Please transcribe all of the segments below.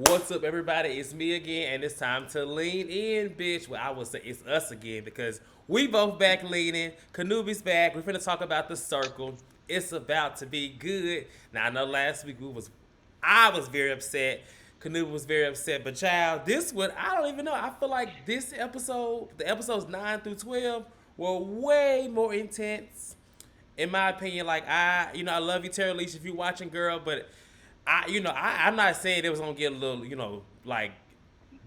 What's up, everybody? It's me again, and it's time to lean in, bitch. Well, I would say it's us again because we both back leaning. Kanubi's back. We're finna talk about the circle. It's about to be good. Now I know last week I was very upset. Kanubi was very upset, but child, this one I don't even know. I feel like this episode, the episodes 9 through 12, were way more intense in my opinion. Like I love you, Terry Leach, if you're watching, girl, but I'm not saying it was gonna get a little, like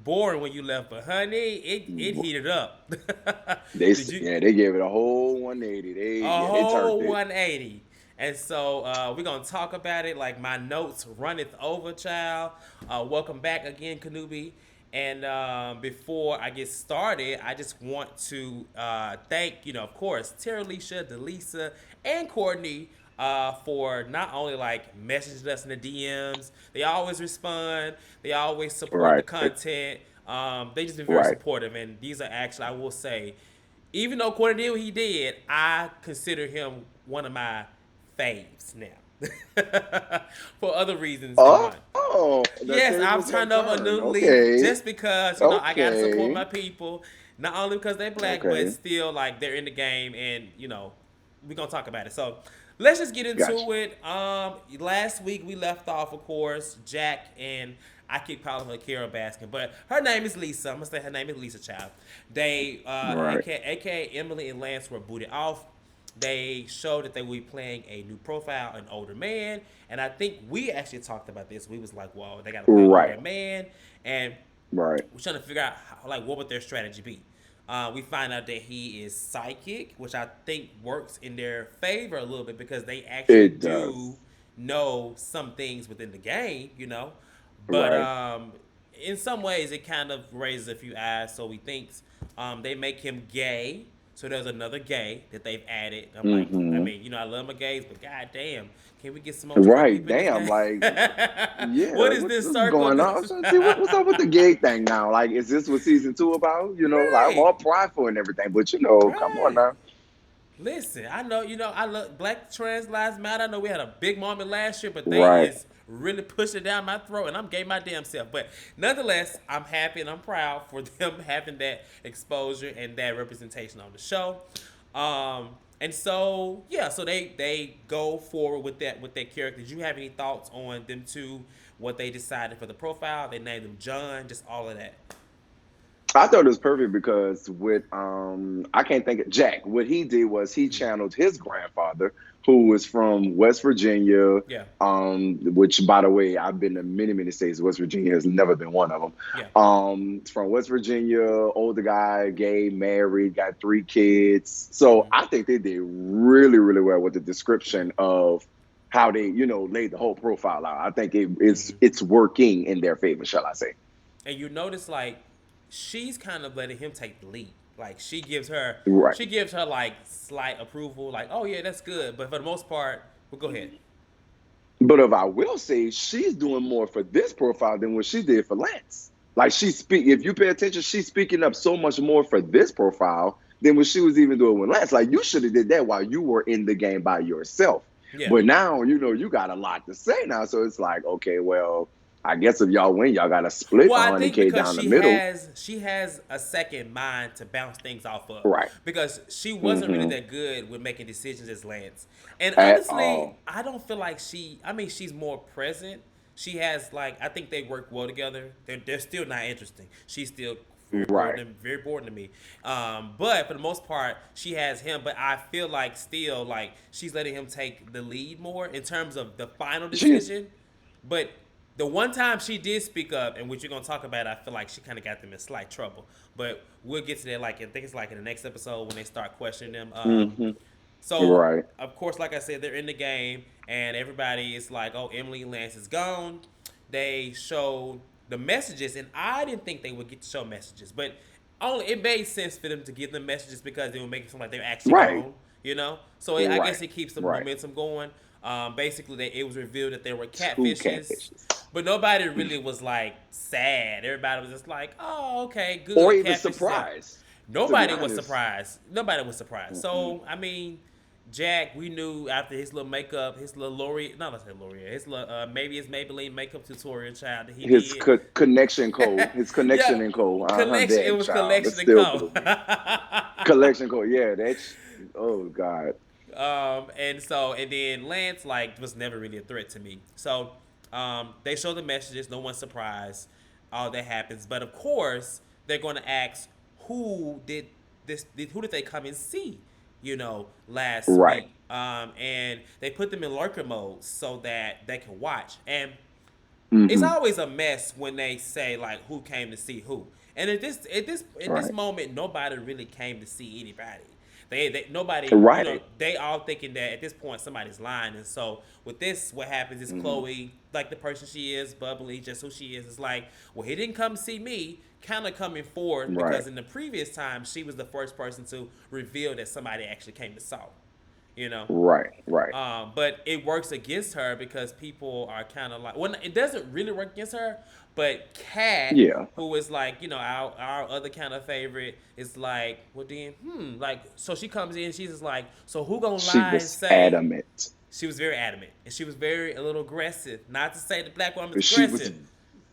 boring when you left, but honey, it heated up. Did you They gave it a whole 180. a They turned whole it. 180? And so we're gonna talk about it. Like my notes runneth over, child. Welcome back again, Kanubi. And before I get started, I just want to thank, of course, Tara Alicia, Delisa, and Courtney for not only like messaging us in the DMs, they always respond, they always support the Right, content. They just been very right. supportive, and these are actually, I will say, even though Courtney did what he did, I consider him one of my faves now. For other reasons than one. The Yes, tables I've have turned over a turned. new leaf Okay, just because I gotta support okay, my people, not only because they're black, but okay. still like they're in the game, and we're gonna talk about it. So let's just get Gotcha. into it. Last week we left off, of course, Jack and I keep calling her Kara Baskin, but her name is Lisa. I'm gonna say her name is Lisa Child. They, Right, aka Emily and Lance, were booted off. They showed that they will be playing a new profile, an older man, and I think we actually talked about this. We was like, "Well, they got to play an right, older man," and right. we're trying to figure out like what would their strategy be. We find out that he is psychic, which I think works in their favor a little bit because they actually It do does. know some things within the game. But Right. in some ways, it kind of raises a few eyes. So he thinks they make him gay. So there's another gay that they've added. I'm like, I Mm-hmm. mean, I love my gays, but goddamn, can we get some more straight Right. people in this Damn. game? Like, yeah. What is this What's circle? going on? I'm trying to see what's up with the gay thing now. Like, is this what season two about? Like I'm Right, all prideful and everything, but come on right. now. Listen, I know, I love Black Trans Lives Matter. I know we had a big moment last year, but they Right. is really pushing it down my throat, and I'm gay my damn self. But nonetheless, I'm happy and I'm proud for them having that exposure and that representation on the show. And so yeah, so they go forward with that character. Did you have any thoughts on them two? What they decided for the profile? They named him John. Just all of that. I thought it was perfect because with I can't think of Jack. What he did was he Mm-hmm. channeled his grandfather, who was from West Virginia. Yeah, Which by the way, I've been to many states. West Virginia has never been one of them. yeah. From West Virginia, older guy, gay, married, got 3 kids. So Mm-hmm. I think they did really well with the description of how they laid the whole profile out. I think Mm-hmm. it's working in their favor, shall I say? And you notice like she's kind of letting him take the lead. Like Right. she gives her like slight approval, like, oh yeah, that's good. But for the most part, well, go ahead. But if I will say, she's doing more for this profile than what she did for Lance. Like if you pay attention, she's speaking up so much more for this profile than what she was even doing with Lance. Like you should have did that while you were in the game by yourself. Yeah. But now, you got a lot to say now. So it's like, okay, well, I guess if y'all win, y'all got to split Well, I think 100K because down the middle. she has a second mind to bounce things off of, Right. because she wasn't really Mm-hmm. that good with making decisions as Lance. And At honestly, all. I don't feel like I mean, she's more present. She has like I think they work well together. They're still not interesting. She's still Right. very boring to me. But for the most part, she has him. But I feel like still like she's letting him take the lead more in terms of the final She is. decision. But the one time she did speak up, and which you're gonna talk about, I feel like she kind of got them in slight trouble. But we'll get to that. Like I think it's like in the next episode when they start questioning them. Mm-hmm. So Right. of course, like I said, they're in the game, and everybody is like, "Oh, Emily and Lance is gone." They showed the messages, and I didn't think they would get to show messages, but only it made sense for them to give them messages because they would make it seem like they're actually Right. gone. So I Right. guess it keeps the Right. momentum going. Basically, it was revealed that there were Two catfishes, catfishes. but nobody really was like sad. Everybody was just like, "Oh, okay, Or good, even catfish is out." surprised, to be Nobody was honest. surprised. Nobody was surprised. Mm-mm. So I mean, Jack, we knew after his little makeup, his little L'Oreal, not let's say L'Oreal, his little, maybe his Maybelline makeup tutorial child that he His did. connection code, his Yeah, connection and code. collection. It That was child, that collection and still co. blew me. Collection code, yeah. That's oh god. And then Lance like was never really a threat to me. So they show the messages. No one's surprised. All that happens, but of course they're going to ask who did this. Who did they come and see? Last Right. week. And they put them in lurker mode so that they can watch. And it's Mm-hmm. always a mess when they say like who came to see who. And in this Right. moment, nobody really came to see anybody. They nobody, Right. they all thinking that at this point somebody's lying. And so with this, what happens is Mm-hmm. Chloe, like the person she is, bubbly, just who she is like, well, he didn't come see me, kind of coming forward Right. because in the previous time she was the first person to reveal that somebody actually came to saw. You know. Right. Right. But it works against her because people are kind of like, well, it doesn't really work against her, but Kat, Yeah. who is like, our other kind of favorite, is like, well then, like, so she comes in, she's just like, so who gonna She lie and was say? adamant. She was very adamant, and she was very a little aggressive. Not to say the black woman is She was aggressive,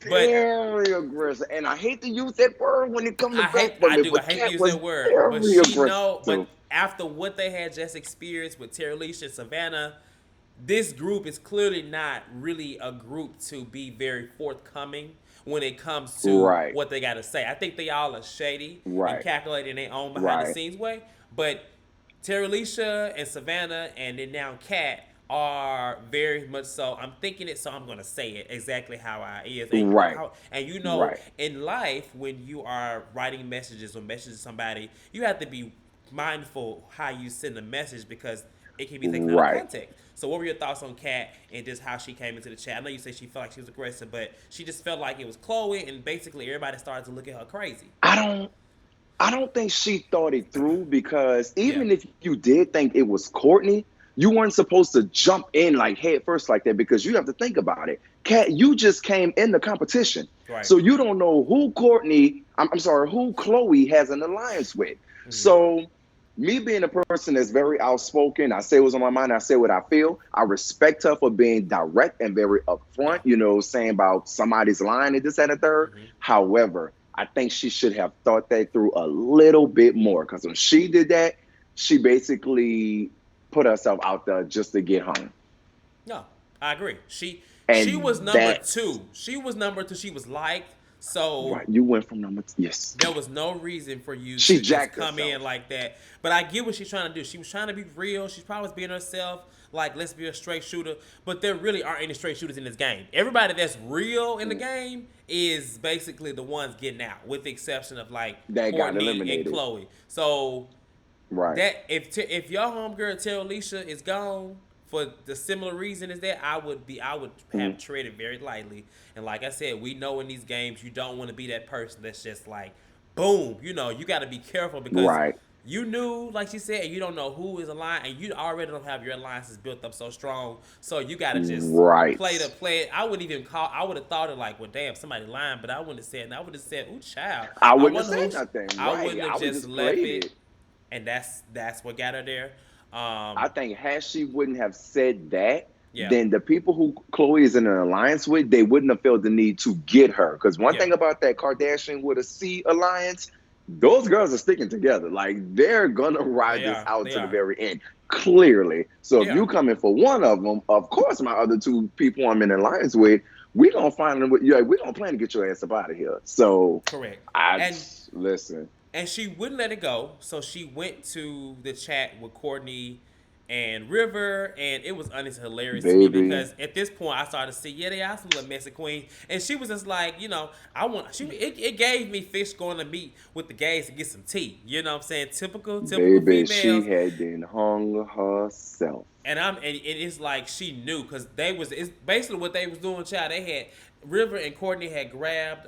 but very aggressive, and I hate to use that word when it comes to I hate black I women, do I but hate to Cat use was that word, but very she know but aggressive. after what they had just experienced with Terry Leisha and Savannah, this group is clearly not really a group to be very forthcoming when it comes to Right. what they got to say. I think they all are shady and Right. calculating their own behind the Right. scenes way, but Terry Leisha and Savannah and then now Kat are very much so. I'm thinking it, so I'm gonna say it exactly how I is. Right. And Right. in life, when you are writing messages or messaging somebody, you have to be mindful how you send a message because it can be taken out of Right. context. So, what were your thoughts on Kat and just how she came into the chat? I know you said she felt like she was aggressive, but she just felt like it was Chloe, and basically everybody started to look at her crazy. I don't. I don't think she thought it through because Yeah, even if you did think it was Courtney, you weren't supposed to jump in like head first like that because you have to think about it. Kat, you just came in the competition. right. So you don't know who I'm sorry, who Chloe has an alliance with. Mm-hmm. So me being a person that's very outspoken, I say what's on my mind, I say what I feel. I respect her for being direct and very upfront, Yeah. saying about somebody's lying and this and the third. Mm-hmm. However, I think she should have thought that through a little bit more because when she did that, she basically put herself out there just to get home. No, I agree. She was And number that's two. She was number two. She was liked. So right. You went from number yes. there was no reason for you She to just jacked come herself. in like that. But I get what she's trying to do. She was trying to be real. She's probably being herself. Like, let's be a straight shooter. But there really aren't any straight shooters in this game. Everybody that's real in the game is basically the ones getting out, with the exception of like That got Courtney and eliminated. Chloe. So Right. that if your homegirl Terry Alicia is gone for the similar reason as that, I would have treaded very lightly. And like I said, we know in these games you don't want to be that person that's just like, boom. You got to be careful because Right. you knew, like she said, you don't know who is aligned, and you already don't have your alliances built up so strong. So you got to just Right. play. I would have thought of like, well, damn, somebody lying, but I wouldn't have said. I would have said, ooh, child. I wouldn't have wonder said nothing. I Right. wouldn't have I would just just left played it, it. and that's what got her there. I think had she wouldn't have said that, Yeah. then the people who Chloe is in an alliance with, they wouldn't have felt the need to get her. Because one Yeah. thing about that Kardashian with a C alliance, those girls are sticking together. Like they're gonna ride this out They to the are. very end, clearly. So if Yeah. you come in for one of them, of course, my other two people I'm in alliance with, we gonna find them. Yeah, we gonna plan to get your ass up out of here. So Correct. I listen. And she wouldn't let it go, so she went to the chat with Courtney and River, and it was honestly hilarious to me Baby. because at this point I started to see, yeah, they are some little messy queen, and she was just like, it gave me fish going to meet with the gays to get some tea. You know what I'm saying? Typical Baby, females. she had been hung herself. And it's like she knew because it's basically what they was doing, child. They had River and Courtney had grabbed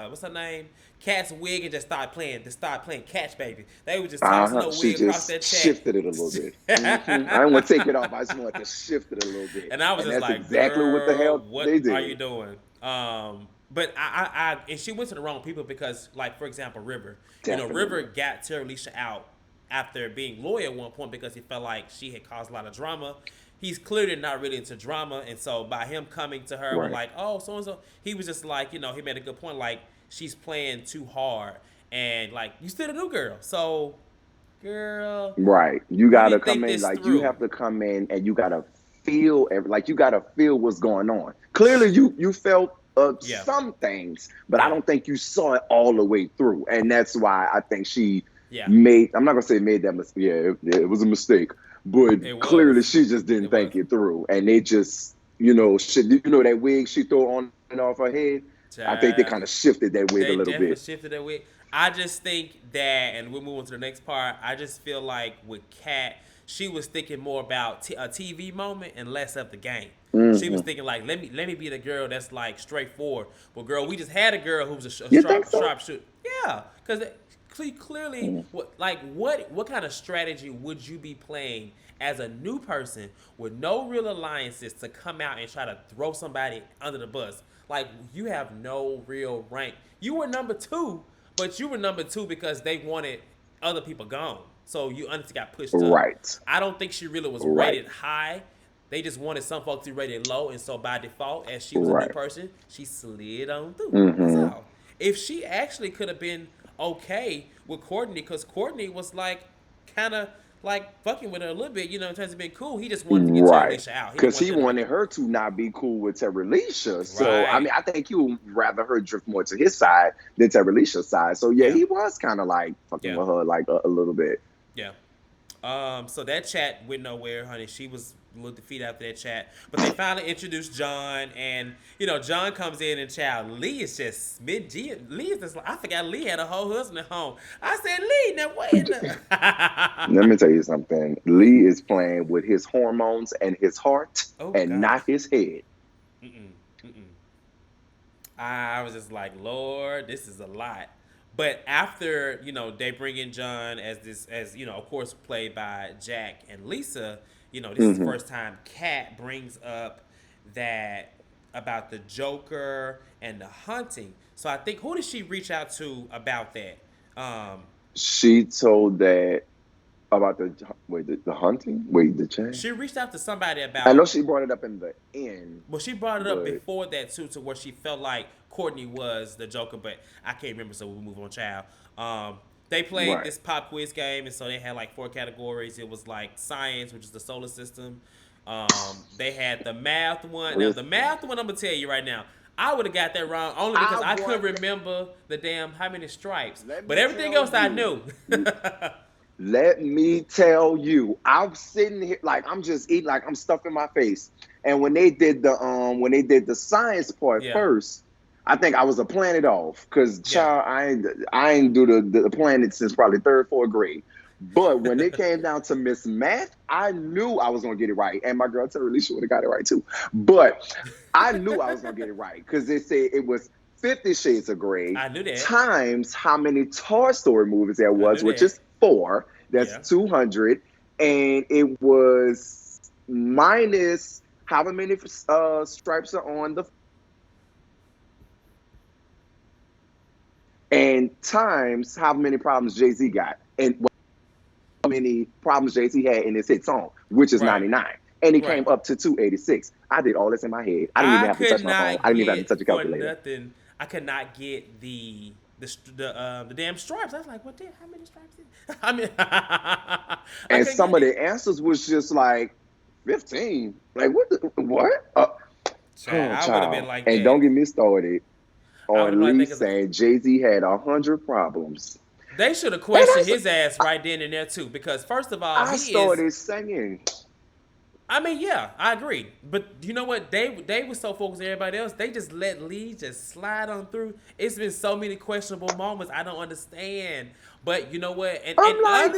what's her name? Cat's wig and just started playing Catch Baby. They were just tossing her She wig across that just chat. shifted it a little bit. I didn't want to take it off. I just wanted to shift it a little bit. And I was just that's like, exactly what the hell what they did. are you doing? But and she went to the wrong people because, like, for example, River. Definitely. River got Terry Alicia out after being loyal at one point because he felt like she had caused a lot of drama. He's clearly not really into drama, and so by him coming to her with Right. like, oh, so and so, he was just like, he made a good point, like she's playing too hard, and like you still a new girl, so girl, Right. You you gotta need to come think in this like you through. have to come in and you gotta feel like you gotta feel what's going on. Clearly, you felt Yeah, some things, but I yeah, don't think you saw it all the way through, and that's why I think she yeah. made. I'm not gonna say made that mistake. Yeah, it was a mistake, but It clearly was, she just didn't it was. think it through, and they just shit. That wig she threw on and off her head. I think they Child. kind of shifted that wig a They little definitely bit. shifted that way. I just think that, and we'll move on to the next part. I just feel like with Kat, she was thinking more about a TV moment and less of the game. She was Hmm. thinking like, let me be the girl that's like straightforward. Well, girl, we just had a girl who was a You think so? sharpshooter. Yeah, because clearly, Mm. what kind of strategy would you be playing as a new person with no real alliances to come out and try to throw somebody under the bus? Like you have no real rank. You were number two, but you were number two because they wanted other people gone. So you honestly got pushed up. Right. I don't think she really was Right. rated high. They just wanted some folks to be rated low, and so by default, as she was a new Right. person, she slid on through. That's Hmm. all. If she actually could have been okay with Courtney, because Courtney was like kind of like fucking with her a little bit, in terms of being cool. He just wanted to get Terry Right. Alicia out. He didn't Because want he them to make wanted it her to not be cool with Terralisha. So, I right. mean, I think you would rather her drift more to his side than Terralisha's side. So, yeah, Yeah, he was kind of like fucking yeah, with her like a little bit. yeah. So that chat went nowhere, honey. She was a little defeated after that chat. But they finally introduced John, and John comes in and child. Lee is just mid G. Lee is just like I forgot Lee had a whole husband at home. I said Lee, now what in the Let me tell you something. Lee is playing with his hormones and his heart Oh and God. not his head. Mm-mm, mm-mm. I was just like, Lord, this is a lot. But after they bring in John as this, as of course, played by Jack and Lisa. This is the Hmm. first time Kat brings up that about the Joker and the hunting. So I think who did she reach out to about that? Um, She told that about the hunting? Wait, the chain? she reached out to somebody I know about. she brought it up in the end, Well, she brought it up but before that too, to where she felt like Courtney was the Joker, but I can't remember, so we'll move on, child. They played right. this pop quiz game, and so they had like four categories. It was like science, which is the solar system. They had the math one. Now the Listen, math one, I'm gonna tell you right now, I would have got that wrong only because I I couldn't want, remember the damn how many stripes, let but me everything tell else I you. knew. Let me tell you, I'm sitting here like I'm just eating, like I'm stuffing my face. And when they did the science part Yeah, first, I think I was a planet off because yeah. child, I ain't do the planet since probably third, fourth grade. But when it came down to Miss Math, I knew I was gonna get it right, and my girl Terry Alicia would have got it right too. But I knew I was gonna get it right because they said it was 50 Shades of Grey I knew that. times how many Toy Story movies there I was, knew which that. is four. That's Yeah. 200. And it was minus how many stripes are on the and times how many problems Jay-Z got and how many problems Jay-Z had in his hit song, which is Right. 99. And he Right. came up to 286. I did all this in my head. I didn't even I have to could touch my phone. I not didn't even have to touch get a for calculator. nothing. I could not get the damn stripes. I was like, what? Damn, how many stripes? I mean, I And couldn't some get of it. the answers was just like 15. Like what? Child, Oh, I would have been child. like And that. don't get me started I would have on been like Lee that because saying Jay-Z had 100 problems. they should have And questioned his ass right then and there too. Because first of all, I he is. started singing. I mean, yeah, I agree. But you know what? They were so focused on everybody else. They just let Lee just slide on through. It's been so many questionable moments. I don't understand. But you know what? And I'm like,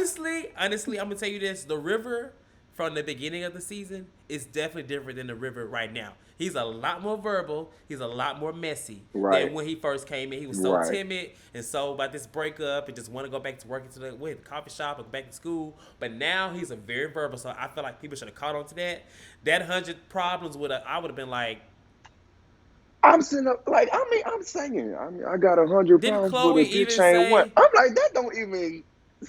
honestly, I'm gonna tell you this: the River from the beginning of the season is definitely different than the River right now. He's a lot more verbal. He's a lot more messy than right, when he first came in. He was so right. timid and so about this breakup and just want to go back to working to the coffee shop or go back to school. But now he's a very verbal. So I feel like people should have caught on to that. That 100 problems I would have been like, I'm sitting up like I'm singing. I got 100 didn't pounds with Chloe a good even chain. What? say? I'm like that don't even.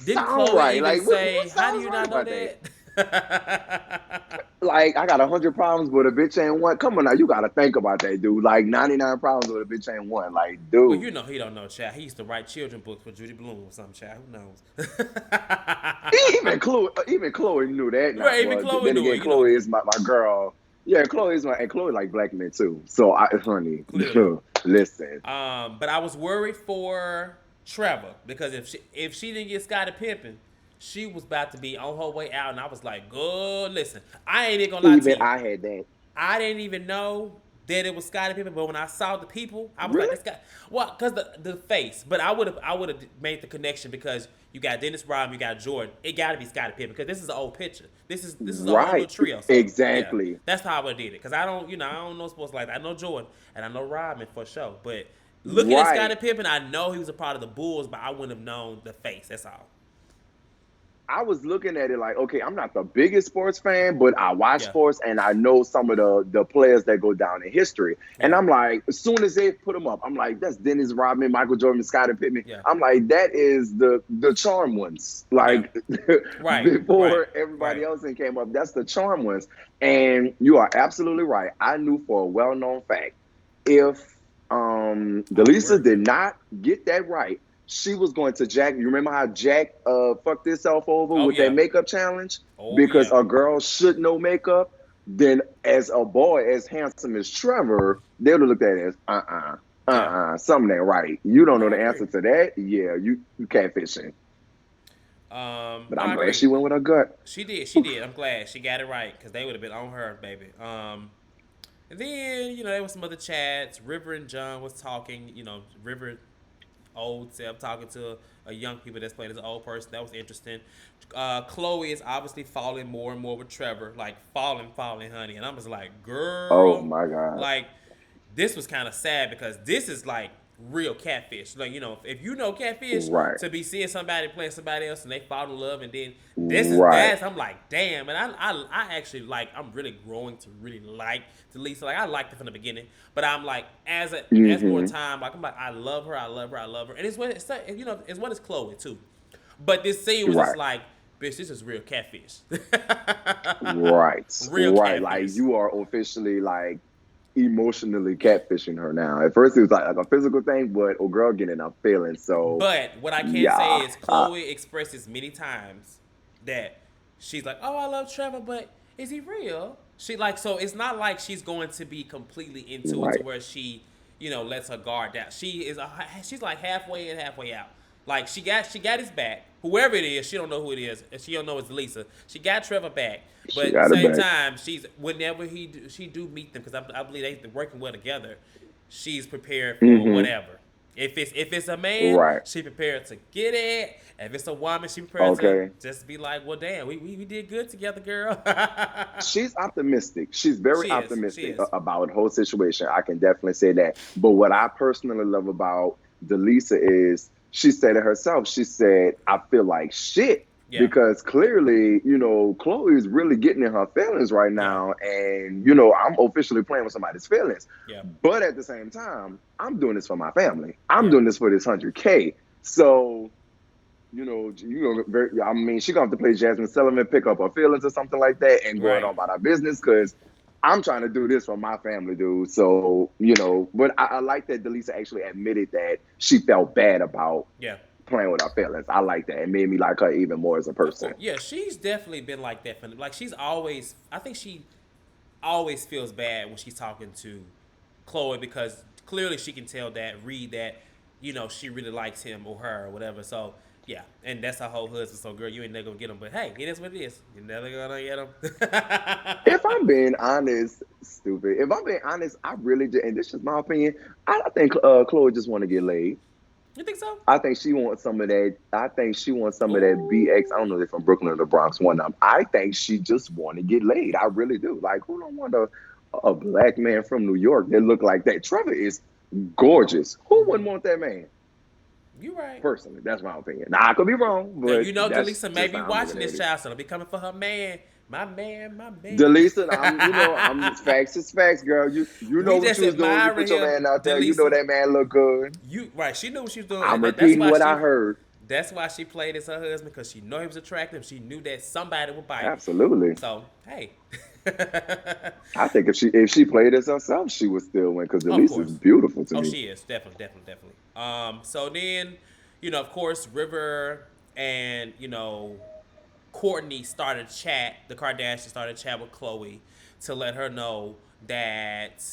Didn't sound Chloe right. even Like what say, "How do sounds you right not know about that? that?" Like I got 100 problems, but a bitch ain't one. Come on now, you gotta think about that, dude. Like 99 problems, but a bitch ain't one. Like, Well, dude. you know he don't know, child. He used to write children books for Judy Blume or something, child. Who knows? Even Chloe knew that now. Right, even Well, Chloe then knew again, it. You know, Chloe is my girl. Yeah, Chloe is and Chloe like black men too. So honey, clearly. listen. But I was worried for Trevor because if she didn't get Scottie Pippen, she was about to be on her way out, and I was like, "Good, listen, I ain't even gonna lie to Even you. I had that. I didn't even know that it was Scottie Pippen, but when I saw the people, I was like, Really? "This guy." Well, because the face, but I would have made the connection because you got Dennis Rodman, you got Jordan. It got to be Scottie Pippen because this is an old picture. This is a whole little Right. trio. So yeah, Exactly. that's how I would have did it because I don't know sports like that. I know Jordan and I know Rodman for sure, but looking at Right. Scottie Pippen, I know he was a part of the Bulls, but I wouldn't have known the face. That's all. I was looking at it like, okay, I'm not the biggest sports fan, but I watch Yeah, sports and I know some of the players that go down in history. And yeah, I'm like, as soon as they put them up, I'm like, that's Dennis Rodman, Michael Jordan, Scottie Pippen. yeah, I'm like, that is the charm ones. yeah. Like Right, right, before everybody right. else came up, that's the charm ones. And you are absolutely right. I knew for a well-known fact, if I was Delisa worried for did her. not get that right, she was going to Jack. You remember how Jack fucked himself over Oh with that yeah, makeup challenge? oh Because yeah, a girl should know makeup. Then as a boy as handsome as Trevor, they would have looked at it as yeah. something ain't right. You don't No, know I the agree. answer to that. Yeah, you catfishing. But No, I I'm glad agree. she went with her gut. She did. She did. I'm glad she got it right because they would have been on her, baby. And then there was some other chats. River and John was talking. River old self talking to a young people that's playing as an old person. That was interesting. Chloe is obviously falling more and more with Trevor, like falling, honey. And I'm just like, Oh girl, my God. like this was kind of sad because this is like real catfish. Like if you know catfish, Right. to be seeing somebody playing somebody else and they fall in love, and then Right. that's I'm like, damn. And I actually like I'm really growing to really like Lisa. Like I liked it from the beginning, but I'm like as more Mm-hmm. time, like I'm like I love her, I love her, I love her, and it's what is Chloe too. But this scene was just Right. like, bitch, this is real catfish. Right. Real Right. Like catfish. you are officially like emotionally catfishing her now. At first, it was like a physical thing, but oh, girl, getting her feelings. So, But what I can say yeah, is Chloe expresses many times that she's like, "Oh, I love Trevor, but is he real?" She like so it's not like she's going to be completely into it to right. where she, lets her guard down. She's like halfway in, halfway out. Like she got his back. Whoever it is, she don't know who it is. And she don't know it's Lisa. She got Trevor back, She but at the got her same back. time, she's whenever she do meet them because I believe they're working well together. She's prepared for Mm-hmm. whatever. If it's a man, Right. she prepared to get it. If it's a woman, she prepared to Okay. just be like, well, damn, we did good together, girl. She's optimistic. She's very She is. She optimistic is. about the whole situation. I can definitely say that. But what I personally love about Delisa is she said it herself. She said, I feel like shit. Yeah. Because clearly, Chloe is really getting in her feelings right Yeah. now. And, I'm officially playing with somebody's feelings. Yeah. But at the same time, I'm doing this for my family. I'm Yeah. doing this for this 100K. So, I mean, she gonna have to play Jasmine Sullivan, pick up her feelings or something like that, and go on Right. about her business. Because I'm trying to do this for my family, dude. So, but I like that Delisa actually admitted that she felt bad about Yeah. playing with her feelings. I like that. It made me like her even more as a Of person. course. Yeah. She's definitely been like that. Like she's always. I think she always feels bad when she's talking to Chloe because clearly she can tell that, read that, she really likes him or her or whatever. So yeah, and that's her whole husband. So girl, you ain't never gonna get him, but hey, it is what it is. You're never gonna get him. If I'm being honest, stupid. If I'm being honest, I really did, and this is my opinion. I think Chloe just want to get laid. You think so? I think she wants some of that. I think she wants some of that BX. I don't know if Ooh. they're from Brooklyn or the Bronx. One of them. I think she just want to get laid. I really do. Like, who don't want a black man from New York that look like that? Trevor is gorgeous. Who wouldn't want that man? You right. Personally, that's my opinion. Now I could be wrong, Now but that's Delisa may just be how I'm watching looking this at it. child, so don't be coming for her man. My man, my man. Delisa, I'm facts is facts, girl. You know We what just you was doing when you admiring put your him, man out there. You know Delisa. that man look good. You right? She knew what she was doing. I'm That's repeating why what I heard. That's why she played as her husband, because she knew he was attractive. She knew that somebody would bite. Absolutely. So hey, I think if she played as herself, she would still win because of Delise is course. beautiful to Oh, me. she is definitely. So then, of course, River and Courtney started chat. The Kardashians started chat with Chloe to let her know that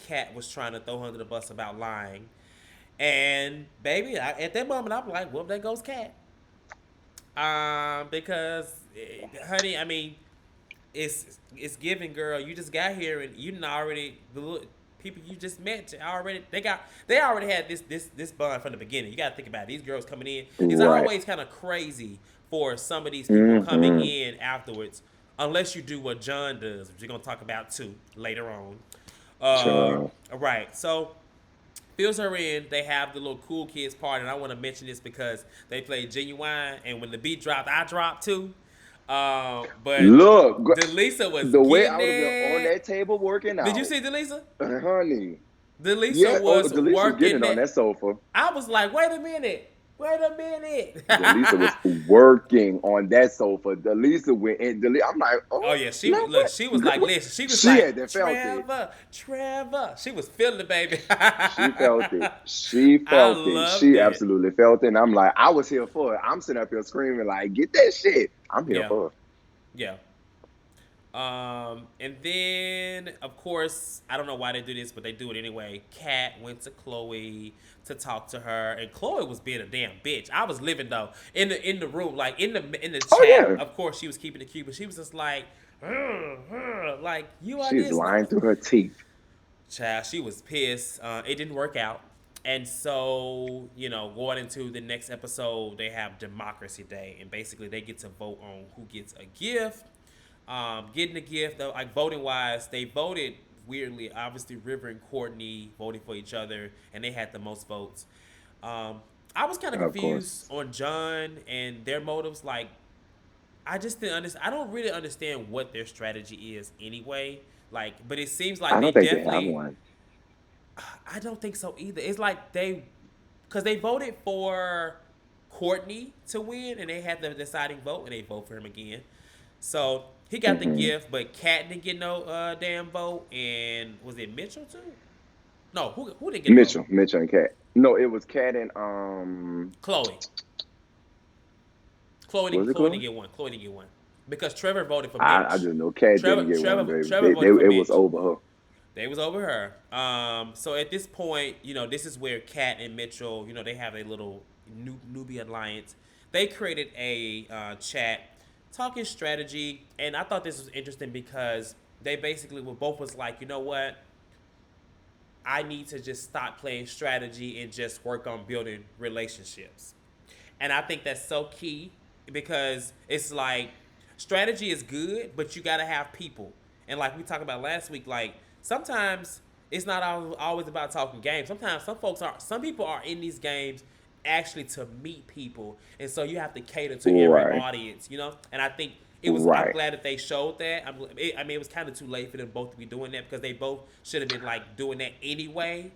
Kat was trying to throw her under the bus about lying. And baby, at that moment, I'm like, well, there goes Kat. Because, honey, I mean, it's giving, girl. You just got here and you done already people you just met already. They already had this bond from the beginning. You got to think about it. These girls coming in. It's Right. always kind of crazy for some of these people coming Mm-hmm. in afterwards, unless you do what John does, which we're gonna talk about too later on. Child. Right. So fills her in. They have the little cool kids party, and I want to mention this because they played Genuine, and when the beat dropped, I dropped too. But Look, Delisa was the way getting I would have been on it. that table working Did you out, see Delisa? honey. Delisa Yeah. Oh, was Delise was getting working it on that it. sofa. I was like, wait a minute. Wait a minute. Delisa was working on that sofa. Delisa went in. I'm like, Oh oh, yeah, she now look. what? She was like, listen. She was She like, had to felt it. Trevor, Trevor. She was feeling it, baby. She felt it. She I felt it. loved She it. absolutely felt it. And I'm like, I was here for it. I'm sitting up here screaming like, get that shit. I'm here Yeah, for it. yeah. And then of course, I don't know why they do this, but they do it anyway. Kat went to Chloe to talk to her, and Chloe was being a damn bitch. I was living though in the room, like in the Oh chat. yeah. Of course, she was keeping it cute, but she was just like, like you are She's this. No. lying through her teeth. Child, she was pissed. It didn't work out. And so, going into the next episode, they have Democracy Day. And basically, they get to vote on who gets a gift. Getting a gift, though, like voting wise, they voted weirdly. Obviously, River and Courtney voted for each other, and they had the most votes. I was kind of Of confused course. on John and their motives. Like, I just didn't understand. I don't really understand what their strategy is anyway. Like, but it seems like I they don't think they have definitely. one. I don't think so either. It's like because they voted for Courtney to win, and they had the deciding vote, and they vote for him again. So he got the Hmm. gift, but Kat didn't get no damn vote, and was it Mitchell too? No, who didn't get a vote? Mitchell and Cat. No, it was Cat and Chloe. Chloe was didn't, it Chloe didn't Chloe? get one. Chloe didn't get one because Trevor voted for I Mitch. just know Cat didn't get one, baby. Trevor voted for It was Mitch. over her. They was over her. So at this point, this is where Kat and Mitchell, they have a little newbie alliance. They created a chat talking strategy, and I thought this was interesting because they basically were both was like, you know what, I need to just stop playing strategy and just work on building relationships. And I think that's so key because it's like strategy is good, but you got to have people. And like we talked about last week, like sometimes it's not always about talking games. Sometimes some people are in these games actually to meet people, and so you have to cater to every Right. audience. And I think it was. I'm Right. glad that they showed that. I mean, it was kind of too late for them both to be doing that because they both should have been like doing that anyway.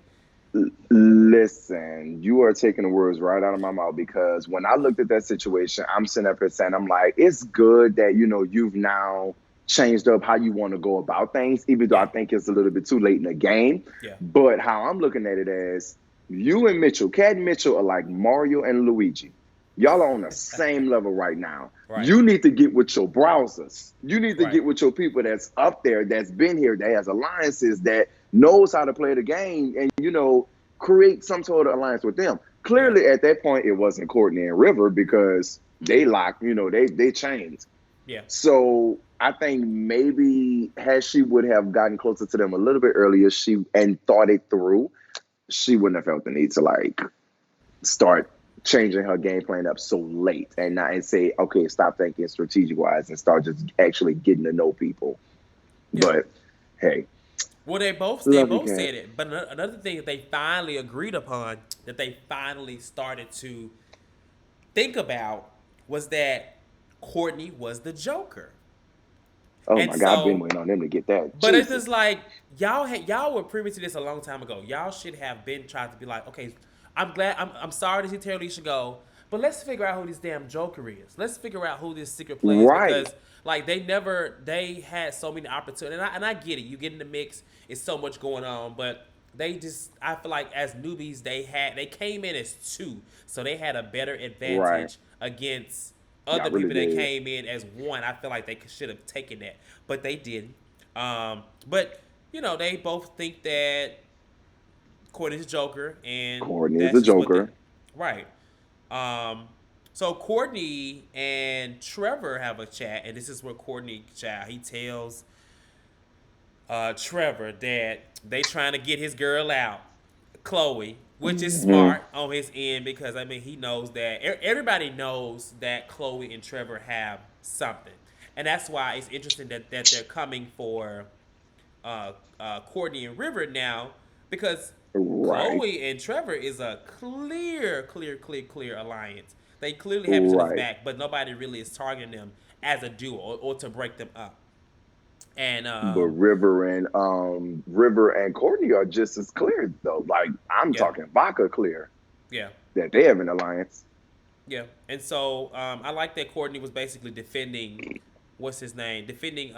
Listen, you are taking the words right out of my mouth because when I looked at that situation, I'm sitting up here saying, I'm like, it's good that, you've now changed up how you want to go about things, even though I Yeah, think it's a little bit too late in the game. yeah, But how I'm looking at it as you and Mitchell, Cat and Mitchell are like Mario and Luigi. Y'all are on the same level right now. right, You need to get with your browsers. You need to right. get with your people that's up there, that's been here, that has alliances, that knows how to play the game, and create some sort of alliance with them. Yeah, Clearly, at that point, it wasn't Courtney and River because they locked. They changed. yeah, So I think maybe had she would have gotten closer to them a little bit earlier, she and thought it through, she wouldn't have felt the need to start changing her game plan up so late and not and say, okay, stop thinking strategic wise and start just actually getting to know people. yeah. But hey, Well, they love you, both Cat. said it, but another thing that they finally agreed upon, that they finally started to think about, was that Courtney was the Joker, Oh and my God, I've been so, waiting on them to get that. but it's Jesus. just like y'all were privy to this a long time ago. Y'all should have been trying to be like, okay, I'm glad, I'm sorry to see Terry Alicia go, But let's figure out who this damn Joker is. Let's figure out who this secret player is Right. because like they had so many opportunities, and I get it. You get in the mix, it's so much going on, but they just I feel like as newbies they came in as two, so they had a better Right. advantage against Y'all other really people that did. came in as one. I feel like they should have taken that, but they didn't. But they both think that Courtney's Joker, and Courtney is that's a just what they Joker. right. Um, so Courtney and Trevor have a chat, and this is where Courtney child he tells Trevor that they trying to get his girl out, Chloe, which is Hmm. smart on his end because I mean he knows that everybody knows that Chloe and Trevor have something, and that's why it's interesting that they're coming for Courtney and River now because Right. Chloe and Trevor is a clear alliance. They clearly have each other's Right. back, but nobody really is targeting them as a duo or to break them up. And But River and Courtney are just as clear though. Like I'm yeah, talking vodka clear yeah, that they have an alliance. yeah. And so I like that Courtney was basically defending what's his name, defending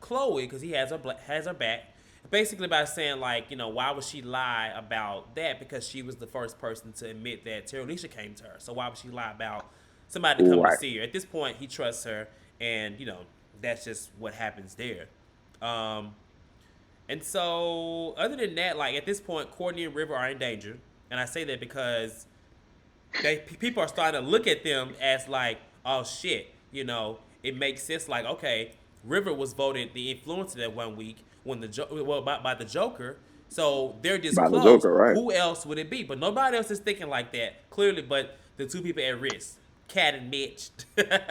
Chloe because he has her back. Basically by saying like why would she lie about that because she was the first person to admit that Terralisha came to her. So why would she lie about somebody coming to Right. see her? At this point, he trusts her, and that's just what happens there. Um, and so other than that, like at this point, Courtney and River are in danger, and I say that because people are starting to look at them as like, oh shit, it makes sense. Like, okay, River was voted the influencer that 1 week when by the Joker, so they're just By the close. Joker, right? Who else would it be? But nobody else is thinking like that clearly. But the two people at risk, Cat and Mitch.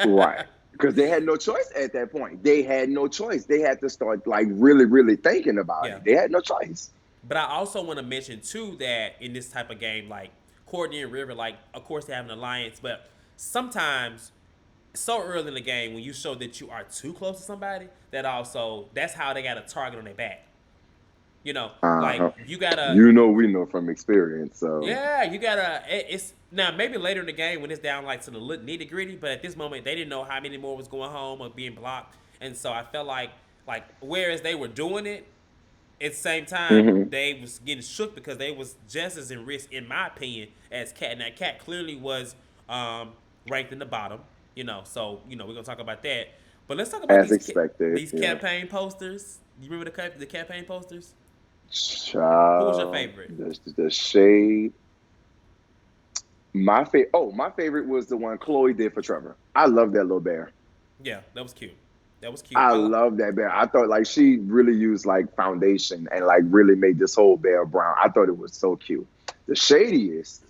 Right. Because they had no choice at that point. They had no choice. They had to start like really, really thinking about Yeah. it. They had no choice. But I also want to mention too that in this type of game, like Courtney and River, like of course they have an alliance, but sometimes so early in the game when you show that you are too close to somebody, that's how they got a target on their back. Like Uh-huh. you gotta, We know from experience. So yeah, you gotta. It's now maybe later in the game when it's down like to the nitty gritty, but at this moment they didn't know how many more was going home or being blocked, and so I felt like whereas they were doing it, at the same time hmm they was getting shook because they was just as in risk, in my opinion, as Cat. And that Cat clearly was ranked in the bottom. So we're gonna talk about that. But let's talk about as these expected, these yeah. campaign posters. You remember the campaign posters? Who was your Child, favorite? the shade. My favorite was the one Chloe did for Trevor. I love that little bear. Yeah, that was cute. That was cute. I love that bear. I thought like she really used like foundation and like really made this whole bear brown. I thought it was so cute. The shadiest,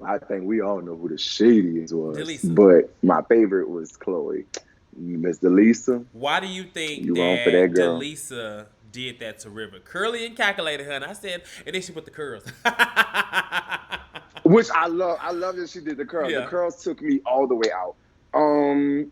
I think we all know who the shadiest was, Delisa. but my favorite was Chloe. Miss Delisa, Why do you think you wrong for that that girl. Delisa did that to River? Curly and calculated her, and I said, and then she put the curls. Which I love. I love that she did the curls. The Yeah. curls took me all the way out. Um,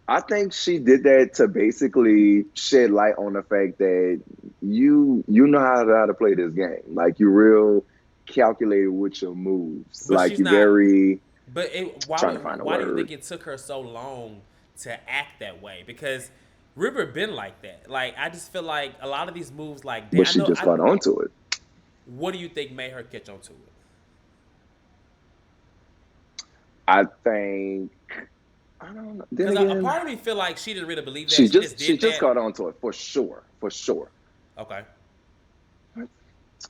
I think she did that to basically shed light on the fact that you know how to play this game. Like you real calculated with your moves. But Like she's you not. very But trying to find a why do you think word. it took her so long to act that way? Because River been like that. Like I just feel like a lot of these moves, like But I she know. just got onto it. What do you think made her catch on to it? I think I don't know. Then Because a again, part of me feel like she didn't really believe that. She just she did just that. got onto it for sure. For sure. Okay.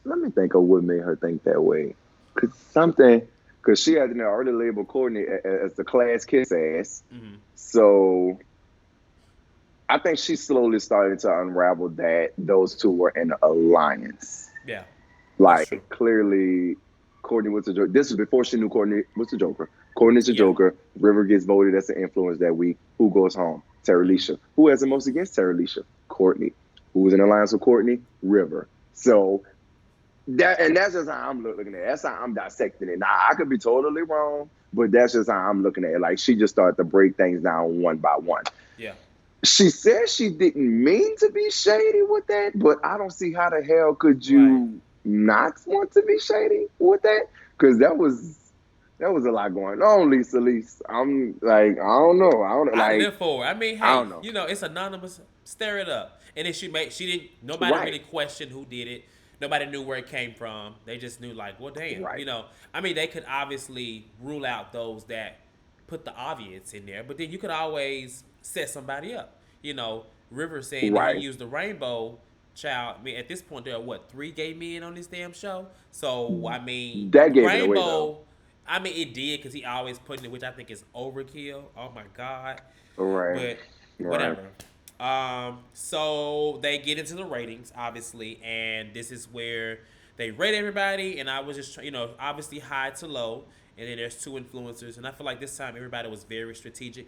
Let me think of what made her think that way. Cause she had already labeled Courtney as the class kiss ass. Hmm. So I think she slowly started to unravel that those two were in an alliance. Yeah, that's Like true. clearly, Courtney was the Joker. This is before she knew Courtney was the Joker. Courtney's the Yeah. Joker. River gets voted as the influence that week. Who goes home? Tara Hmm. Alicia. Who has the most against Tara Alicia? Courtney. Who was in alliance with Courtney? River. So that's just how I'm looking at it. That's how I'm dissecting it. Now I could be totally wrong, but that's just how I'm looking at it. Like she just started to break things down one by one. Yeah. She said she didn't mean to be shady with that, but I don't see how the hell could Right. you not want to be shady with that? Because that was there was a lot going on, Lisa. Lisa, I'm like, I don't know. I don't I like. live for it. I mean, I hey, don't know. it's anonymous. Stir it up. And then she didn't. Nobody Right. really questioned who did it. Nobody knew where it came from. They just knew, like, well, damn. Right. I mean, they could obviously rule out those that put the obvious in there, but then you could always set somebody up. River saying that he Right. used the rainbow child. I mean, at this point, there are what, three gay men on this damn show. So I mean, That gave it away though. rainbow. I mean, it did because he always putting it, which I think is overkill. Oh my god. Right. But Right. whatever. So they get into the ratings, obviously, and this is where they rate everybody. And I was just, obviously high to low. And then there's two influencers, and I feel like this time everybody was very strategic,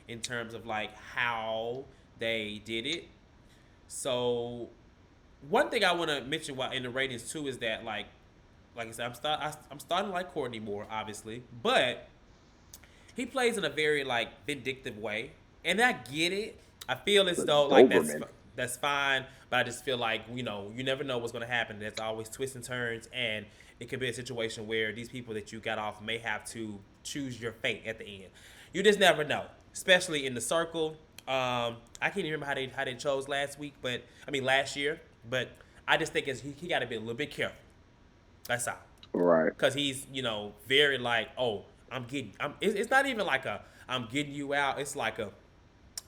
in terms of like how they did it. So one thing I want to mention while in the ratings too is that like I said, I'm starting to like Courtney more, obviously, but he plays in a very like vindictive way, and I get it. I feel as The though like Doberman. that's fine, but I just feel like you never know what's going to happen. There's always twists and turns, and it could be a situation where these people that you got off may have to choose your fate at the end. You just never know, especially in the circle. I can't even remember how they chose last week, but I mean last year, but I just think he got to be a little bit careful. That's all. Right. Cause he's very like, oh, it's not even like a I'm getting you out. It's like a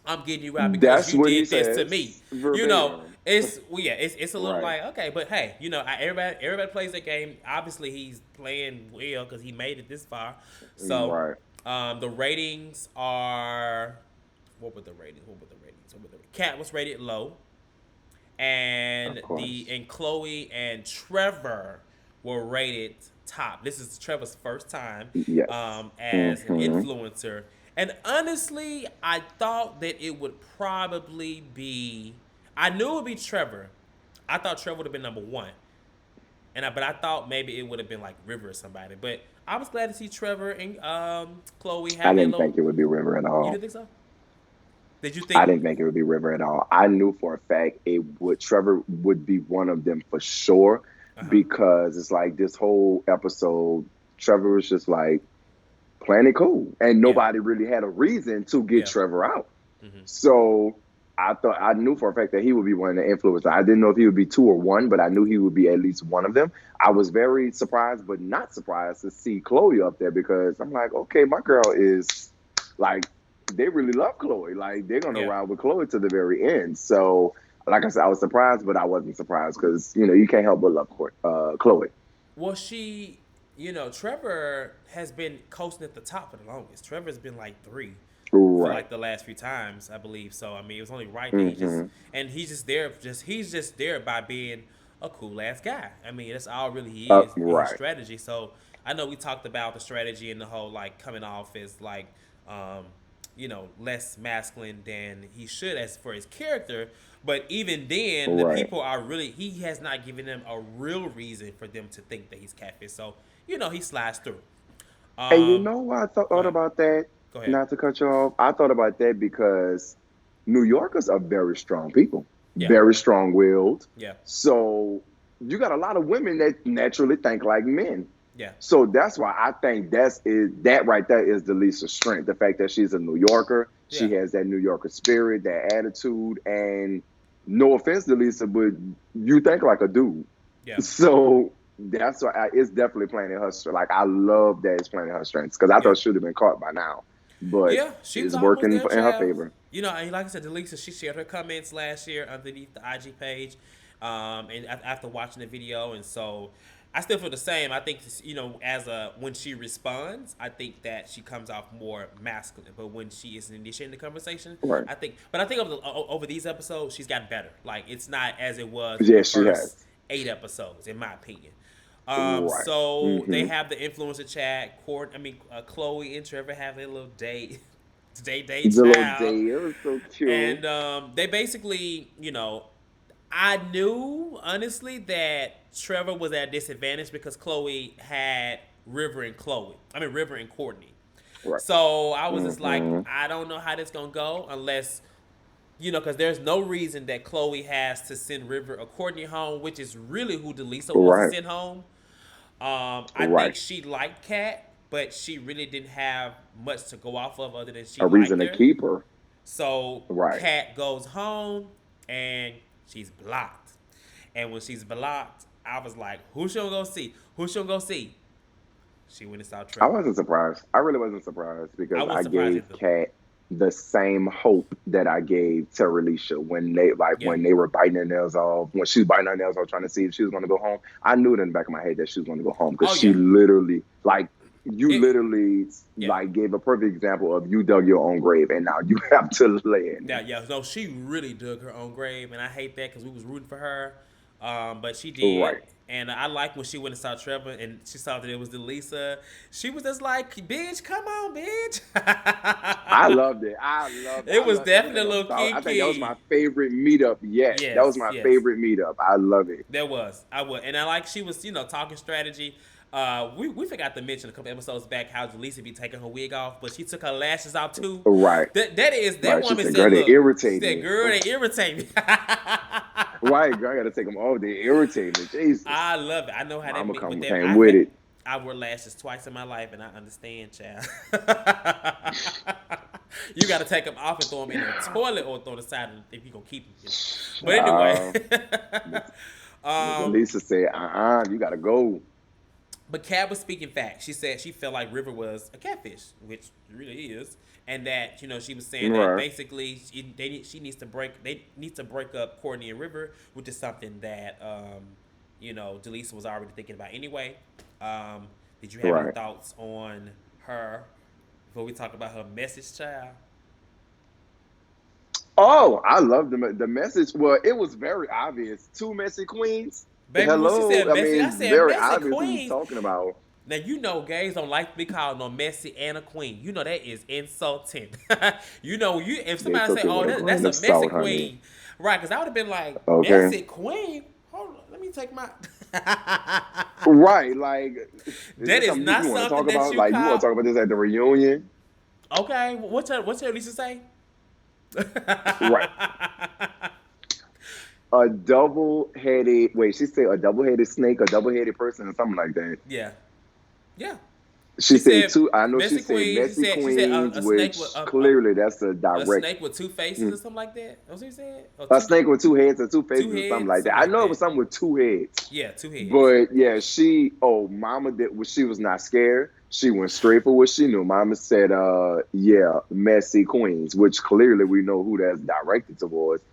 I'm getting you out because That's you what he did this to me. says verbatim. It's a little Right. like, okay, but hey, everybody plays that game. Obviously, he's playing well because he made it this far. So, Right. the ratings are what were the ratings? Cat was rated low, Of and the course. and Chloe and Trevor were rated top. This is Trevor's first time, Yes. as an Hmm. influencer, and honestly, I thought that it would probably be. I knew it would be Trevor. I thought Trevor would have been number one, but I thought maybe it would have been like River or somebody. But I was glad to see Trevor and Chloe I have their didn't little. think it would be River at You all. didn't think so? Did you I think? didn't think it would be River at all. I knew for a fact it would. Trevor would be one of them for sure, Uh huh. because it's like this whole episode, Trevor was just like playing it cool, and Yeah. nobody really had a reason to get Yeah. Trevor out. Hmm. So I knew for a fact that he would be one of the influencers. I didn't know if he would be two or one, but I knew he would be at least one of them. I was very surprised, but not surprised to see Chloe up there, because I'm like, okay, my girl is like, they really love Chloe. Like, they're gonna Yeah. ride with Chloe to the very end. So, like I said, I was surprised, but I wasn't surprised, because you can't help but love Chloe. Well, Trevor has been coasting at the top for the longest. Trevor's been like three for Right. like the last few times, I believe. So I mean, it was only right that Hmm. he's just there by being a cool ass guy. I mean, that's all really he is in his Right. strategy. So I know we talked about the strategy and the whole like coming off as like, um, less masculine than he should as for his character. But even then, the Right. people are really he has not given them a real reason for them to think that he's catfish. So he slides through. And you Um, know why I Go thought ahead. about that? Go ahead. Not to cut you off. I thought about that because New Yorkers are very strong people, Yeah. very strong willed. Yeah. So you got a lot of women that naturally think like men. Yeah. So that's why I think that right there is the Lisa's strength. The fact that she's a New Yorker, Yeah. she has that New Yorker spirit, that attitude, and no offense to Lisa, but you think like a dude. Yeah. So that's why it's definitely playing in her strength. Like, I love that it's playing in her strengths, because I Yeah. thought she would have been caught by now, but Yeah. She was it's almost working there, in her child. favor. And like I said, Delisa, she shared her comments last year underneath the IG page, and after watching the video, and so I still feel the same. I think when she responds, I think that she comes off more masculine, but when she is initiating the conversation, Right. I think over these episodes, she's gotten better. Like it's not as it was for the Yes, she first has. 8 episodes, in my opinion. Right. So they Hmm. have the influencer chat. Chloe and Trevor have a little date. Date The little child. day, it was so cute. And they basically, I knew honestly that Trevor was at a disadvantage because Chloe had River and Courtney. Right. So I was just like, Hmm. I don't know how this gonna go unless, because there's no reason that Chloe has to send River or Courtney home, which is really who Delisa wants to Right. send home. I think Right. she liked Kat, but she really didn't have much to go off of other than she A reason liked to her. keep her. So Right. Kat goes home and she's blocked. And when she's blocked, I was like, who she gonna go see? Who she gonna go see? She went and saw I Trevor. wasn't surprised. I really wasn't surprised I because I wasn't surprised gave either. Kat the same hope that I gave to Relisha when Yeah. they were biting their nails off, when she was biting her nails off trying to see if she was going to go home. I knew it in the back of my head that she was going to go home because Oh she yeah. literally like you It literally yeah. like gave a perfect example of you dug your own grave and now you have to lay in Yeah, it. yeah. No, she really dug her own grave, and I hate that because we was rooting for her. But she did, Right. and I like when she went and saw Trevor, and she saw that it was the Lisa. She was just like, "Bitch, come on, bitch." I loved it. I loved It I was love definitely a everything little about it. I think that was my kinky. favorite meetup yet. That was Yes, my yes. favorite meetup. I love it. There was. I would. And I like she was, talking strategy. We forgot to mention a couple episodes back how Jaleesa be taking her wig off, but she took her lashes out too. Right. That Right. She woman said, said, girl, they look, she irritate said, me. girl, they irritate me. Right, girl, I gotta take them all. They irritate me. Jesus. I love it. I know how that Mama with come that. came with it. I wore lashes twice in my life, and I understand, child. You got to take them off and throw them in the toilet or throw them aside if you gonna keep them. But anyway, Uh, Miss Miss um, Elisa said, you gotta go. but Kat was speaking facts. She said she felt like River was a catfish, which it really is, and that she was saying that Right. basically she needs to break they need to break up Courtney and River, which is something that Delisa was already thinking about anyway. Um, did you have any Right. thoughts on her before we talk about her message, child? Oh, I love the message. Well, it was very obvious. Two messy queens. Baby, when she Hello. said I messy, mean, I it's said very messy obvious who you're queens. talking about. Now gays don't like to be called no messy and a queen. You know that is insulting. If They somebody say, took it "Oh, with a that's grain a of messy salt, honey. queen," right? Because I would have been like, Okay. "Messy queen." Hold on, let me take my. Right. Like, is That this is something not you want to something talk that about? you Like, you want call. to talk about this at the reunion? Okay, what's your Lisa say? Right. A double-headed, wait, she said a double-headed snake, a double-headed person, or something like that. Yeah, yeah. She She said said two. I know she messy said queen. She messy said queens, a snake with which clearly that's a a direct. snake with two faces or mm, something like that. That's what you said. Or A two snake with two heads or two two faces or something heads, like that. something I like know it was that. something with two heads. Yeah, two heads. But yeah, Mama did. She was not scared. She went straight for what she knew. Mama said, yeah, messy queens," which clearly we know who that's directed towards.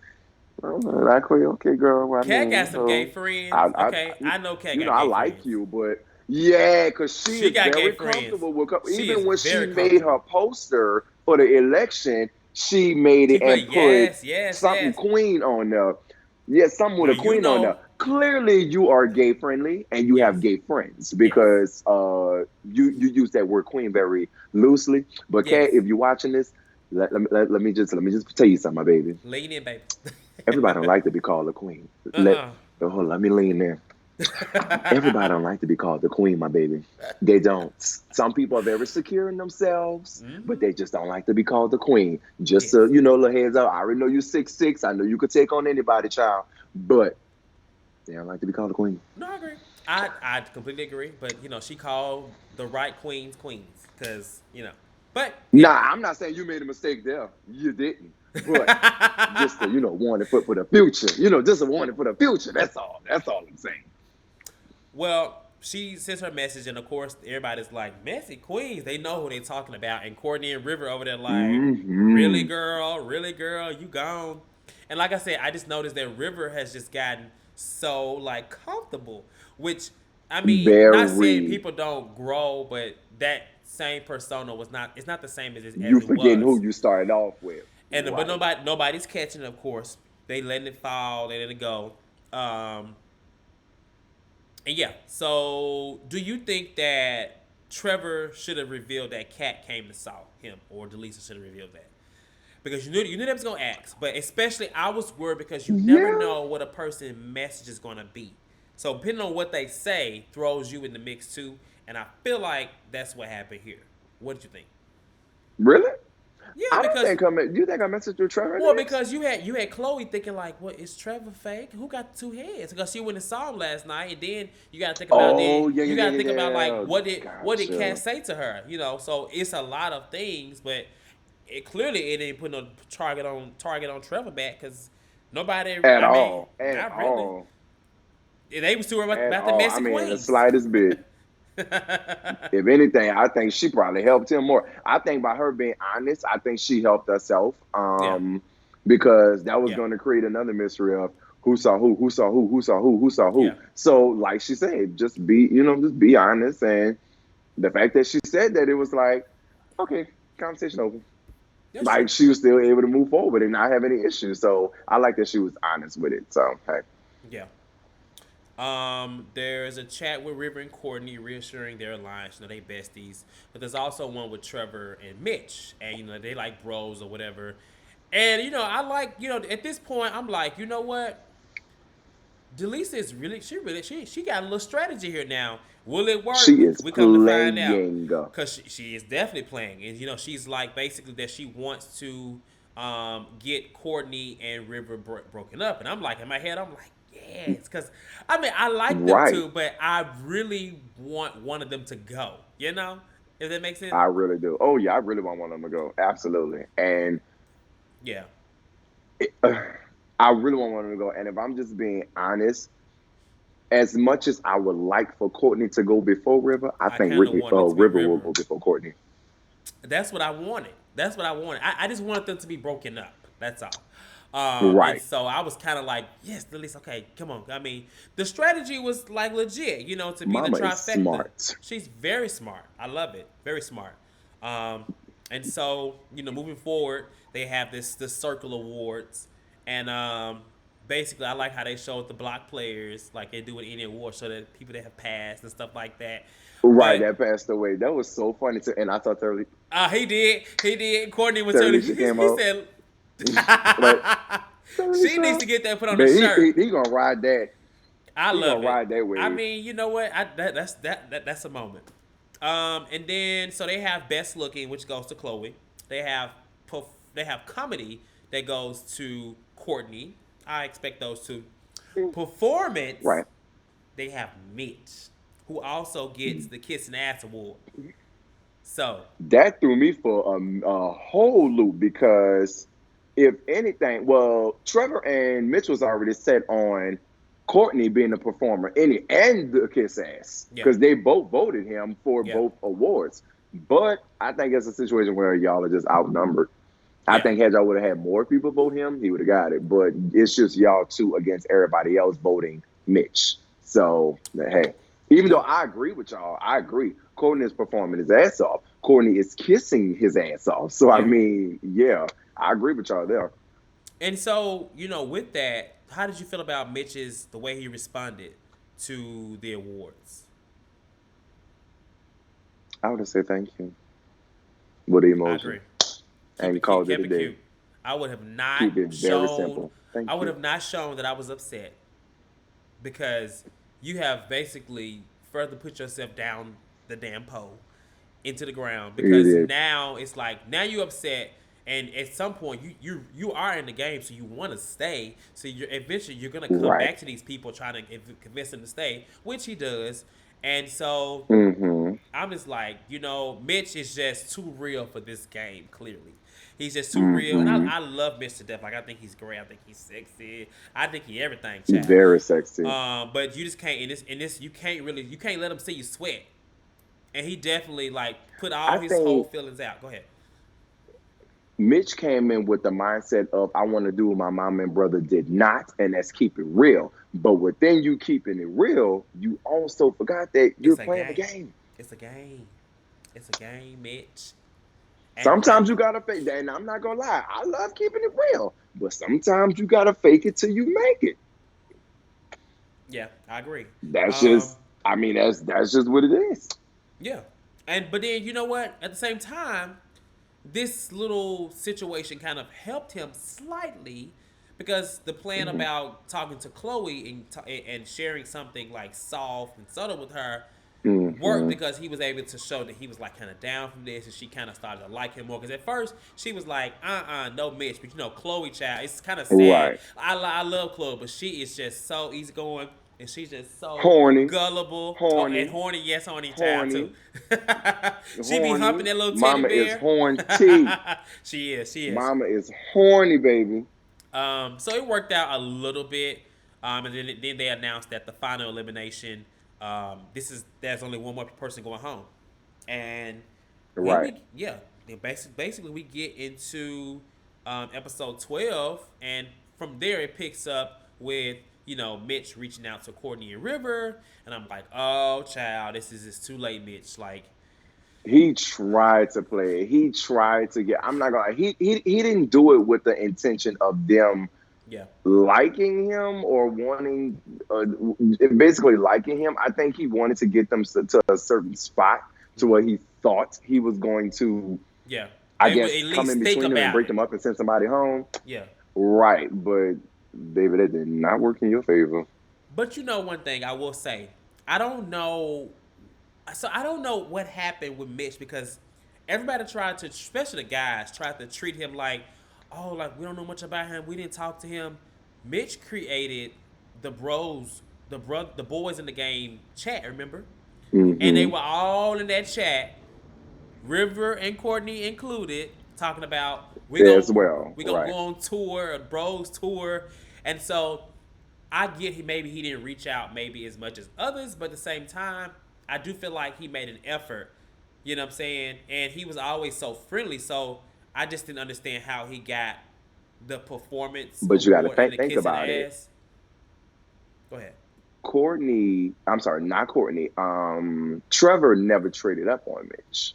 Well, like, okay, girl. I Kat mean, got some gay friends. I, Okay, I know Kat got I gay like friends. you, but yeah, because she She is got gay very friends. comfortable with. She is Even when she very made her comfortable. poster for the election, she made She it put and put yes, yes, something yes. queen on there. Yeah, something with Now a queen on there. Clearly, you are gay friendly and you have yes, gay friends yes, because you use that word queen very loosely. But Kat, yes. if you're watching this, let me just tell you something, my baby. Lean in, baby. Everybody don't like to be called a queen. uh Hold on, let me lean there. Everybody don't like to be called the queen, my baby. They don't. Some people are very secure in themselves, but hmm. they just don't like to be called the queen. Just so Yes. you know, little heads up. I already know you 6'6". I know you could take on anybody, child, but they don't like to be called a queen. No, I agree. I completely agree. But she called the right queens because. But yeah. Nah, I'm not saying you made a mistake there. You didn't. But just to, warning for the future. Just a warning for the future. That's all. That's all I'm saying. Well, she sends her message, and of course, everybody's like, "Messy queens." They know who they're talking about, and Courtney and River over there like, Hmm. really, girl, you gone." And like I said, I just noticed that River has just gotten so like comfortable, which I mean, not saying Very. people don't grow, but that same persona was not. It's not the same as You it forgetting who was. you started off with. But Right. nobody's catching. Of course, they letting it fall, they letting it go. Um, and yeah, so do you think that Trevor should have revealed that Kat came to saw him, or Delisa should have revealed that? Because you knew they was gonna ask, but especially I was worried because you never Yeah. know what a person's message is gonna be. So depending on what they say, throws you in the mix too. And I feel like that's what happened here. What did you think? Really? Yeah, I don't because think you think I messaged with Trevor well, this? because you had Chloe thinking like, what is Trevor fake? Who got the two heads? Because she went and saw him last night, and then Oh, yeah, you yeah, yeah, got to yeah, think about like yeah. what did Kat Gotcha. say to her? So it's a lot of things, but it didn't put no target on Trevor back because nobody. At I mean, all. At not really. all. They was too worried about, At about the all. I messy mean, the queens. slightest bit. If anything, I think she probably helped him more. I think by her being honest, I think she helped herself. Yeah, Because that was yeah, going to create another mystery of who saw who saw who saw who saw yeah. who. So, like she said, just be honest. And the fact that she said that, it was like, okay, conversation over. That's true. Like she was still able to move forward and not have any issues. So I like that she was honest with it. So hey, Yeah. There's a chat with River and Courtney reassuring their alliance, they besties. But there's also one with Trevor and Mitch, and they like bros or whatever. And I like, at this point, I'm like, you know what? Delisa is she got a little strategy here now. Will it she work? We is we come to find out, playing. because she is definitely playing, and she's like basically that she wants to get Courtney and River broken up, and I'm like in my head I'm like yes, because I mean I like them Right. too, but I really want one of them to go. If that makes sense. I really do. Oh yeah, I really want one of them to go. Absolutely. And Yeah, it, I really want one of them to go. And if I'm just being honest, as much as I would like for Courtney to go before River, I I think kind of wanted it to be River will River. go before Courtney. That's what I wanted. That's what I wanted. I just wanted them to be broken up. That's all. And Right. so I was kind of like, yes, at least okay, come on. I mean, the strategy was like legit, to be the Mama is trifecta. smart. She's very smart. I love it. Very smart. Um, and so moving forward, they have the Circle Awards, and basically, I like how they showed the block players like they do with any award, so that people that have passed and stuff like that. Right, But that passed away. That was so funny too. And I thought he did. He did. Courtney was telling. Alicia He, came he out. said Like, she needs Alicia. to get that put on a But shirt. he gonna ride that. I He gonna love it. ride that I wave. mean, you know what? That's a moment. And then so they have best looking, which goes to Chloe. They have they have comedy that goes to Courtney. I expect those two. Performance, Right. they have Mitch, who also gets the Kiss and Ass award. So That threw me for a whole loop because if anything, well, Trevor and Mitch was already set on Courtney being the performer and the kiss ass yeah, because they both voted him for yeah, both awards. But I think it's a situation where y'all are just outnumbered. I yeah, think had y'all would have had more people vote him, he would have got it. But it's just y'all two against everybody else voting Mitch. So hey, even though yeah. I agree with y'all, I agree. Courtney is performing his ass off. Courtney is kissing his ass off. So I Yeah. mean, yeah, I agree with y'all there. And so, with that, how did you feel about Mitch's the way he responded to the awards? I would have said thank you with the I emoji agree. Keep and it cute. called it Kept a it day. cute. I would have not Keep it very shown. simple. Thank I would you. have not shown that I was upset because you have basically further put yourself down the damn pole into the ground You because did. now it's like now you're upset and at some point you are in the game so you want to stay so you're gonna come Right. back to these people trying to convince them to stay, which he does. And so Mm-hmm. I'm just like, Mitch is just too real for this game. Clearly, he's just too real, and I, Mm-hmm. I love Mitch to death. Like I think he's great. I think he's sexy. I think he everything, child. Very sexy. But you just can't in this you can't let him see you sweat. And he definitely like put all I his whole think feelings out. Go ahead. Mitch came in with the mindset of I want to do what my mom and brother did not, and that's keep it real. But within you keeping it real, you also forgot that you're It's a playing the game. game. It's a game. It's a game, Mitch. And Sometimes you gotta fake that, and I'm not gonna lie, I love keeping it real. But sometimes you gotta fake it till you make it. yeah, I agree. That's Um, just I mean, that's just what it is. yeah, but then you know what? At the same time, this little situation kind of helped him slightly because the plan Mm-hmm. about talking to Chloe and sharing something like soft and subtle with her, worked Mm-hmm. because he was able to show that he was like kind of down from this, and she kind of started to like him more. Because at first she was like, no Mitch, but Chloe child, it's kind of sad. Right. I love Chloe, but she is just so easygoing, and she's just so Horny. gullible. Oh, and Horny. horny, yes, horny child too. Horny. She be humping Horny. that little teddy Mama is bear. horny. She is. Mama is horny, baby. So it worked out a little bit, and then they announced that the final elimination. There's only one more person going home, and then Right. then basically we get into episode 12, and from there it picks up with Mitch reaching out to Courtney and River, and I'm like, oh child, it's too late, Mitch. Like, He tried to play it. He tried to get. I'm not gonna. He didn't do it with the intention of them yeah, liking him or wanting, basically liking him. I think he wanted to get them to a certain spot to where he thought he was going to, yeah, I they would guess, at come least in think between them and about break it. them up and send somebody home. Yeah. Right, but baby, that did not work in your favor. But one thing I will say, I don't know. So I don't know what happened with Mitch, because everybody tried to, especially the guys, tried to treat him like, oh, like we don't know much about him. We didn't talk to him. Mitch created the bros, the boys in the game chat. Remember? And they Hmm. were all in that chat, River and Courtney included, talking about As well, we gonna go right? on tour, a bros tour, and so I get maybe he didn't reach out maybe as much as others, but at the same time, I do feel like he made an effort. You know what I'm saying? And he was always so friendly, so I just didn't understand how he got the performance But you got to award and the think kissing about it. ass. Go ahead. Courtney, I'm sorry, not Courtney. Trevor never traded up on Mitch.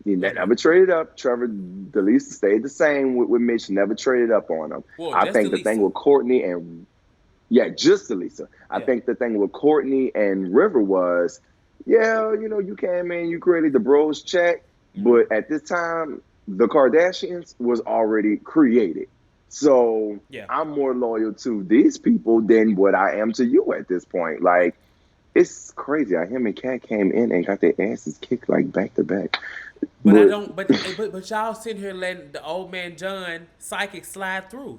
He Okay. never traded up. Trevor, the least stayed the same with Mitch. Never traded up on him. Well, I just think the thing Elisa. with Courtney and just Elisa. I Yeah. think the thing with Courtney and River was, you came in, you created the bros chat, but at this time, the Kardashians was already created. So Yeah. I'm more loyal to these people than what I am to you at this point. Like, it's crazy how him and Kat came in and got their asses kicked like back to back. But I But don't. But y'all sitting here letting the old man John psychic slide through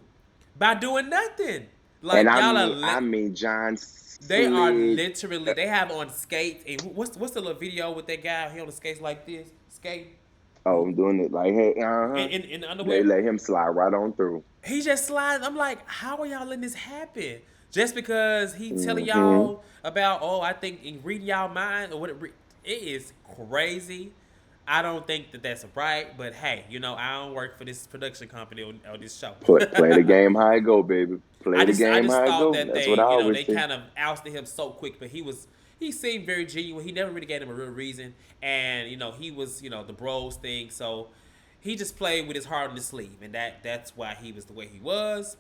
by doing nothing. and Like y'all are. I mean, John They are slid. literally. They have on skates. And what's the little video with that guy? He on the skates like this, skating Oh, I'm doing it like, hey, in the They underwear. let him slide right on through. He just slides. I'm like, how are y'all letting this happen? Just because he telling Hmm. y'all about, oh, I think in reading y'all mind or what it is crazy. I don't think that that's right, but hey, I don't work for this production company or this show. Play the game how it go, baby. Play the I game just how it thought go. that That's they, what I always they say. kind of ousted him so quick, but he seemed very genuine. He never really gave him a real reason, and he was the bros thing, so he just played with his heart on his sleeve, and that's why he was the way he was.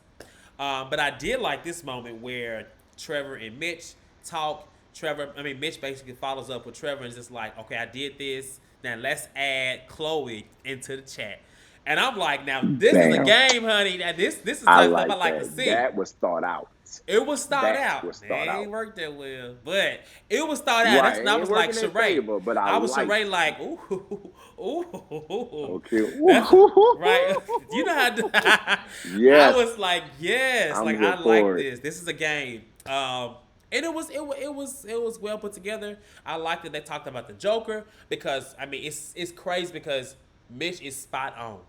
But I did like this moment where Trevor and Mitch talk. Mitch basically follows up with Trevor and is just like, okay, I did this. Now let's add Chloe into the chat. And I'm like, now this is a Bam. game, honey. Now this is the I type of stuff I like like to that. see. That was thought out. It was thought That out. was It thought ain't out. worked that well, but it was thought out. Right. That's It when I ain't was like working in Sheree. favor, but I was like Sheree like, ooh. Okay. That's right. You know how to, I Yes. was like, yes, I'm like here I like for it. this. This is a game. And it was well put together. I like that they talked about the Joker because it's crazy because Mitch is spot on.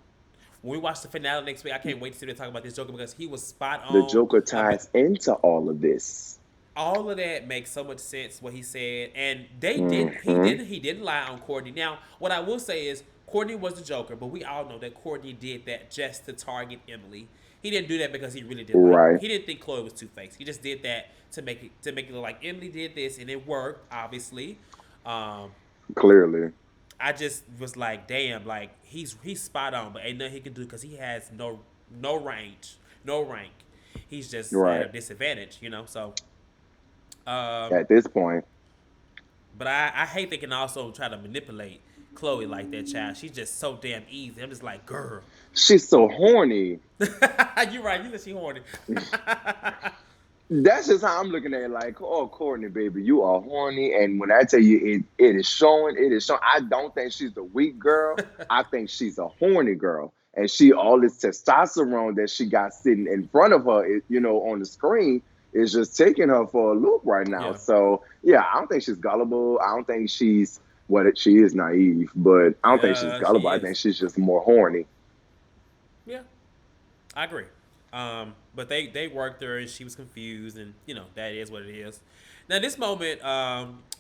When we watch the finale next week, I can't wait to see them talk about this Joker because he was spot The on. Joker ties into all of this. All of that makes so much sense what he said, and they did. Hmm. He didn't lie on Courtney. Now, what I will say is Courtney was the Joker, but we all know that Courtney did that just to target Emily. He didn't do that because he really didn't like her. Right. He didn't think Chloe was Two Faced. He just did that to make it look like Emily did this, and it worked obviously. Um, Clearly. I just was like, damn, like he's spot on, but ain't nothing he can do because he has no range, no rank. He's just at a Right. disadvantage, So, At this point. but I hate they can also try to manipulate Chloe like that child. She's just so damn easy. I'm just like, girl. She's so horny. You're right. You said she horny. That's just how I'm looking at it. Like, oh, Courtney, baby, you are horny, and when I tell you it is showing, it is showing. I don't think she's the weak girl. I think she's a horny girl, and she all this testosterone that she got sitting in front of her, on the screen, is just taking her for a loop right now. Yeah. So yeah, I don't think she's gullible. I don't think she's she is naive, but I don't think she's Yeah, she gullible. I is. think she's just more horny. Yeah, I agree. But they worked her and she was confused, and that is what it is. Now this moment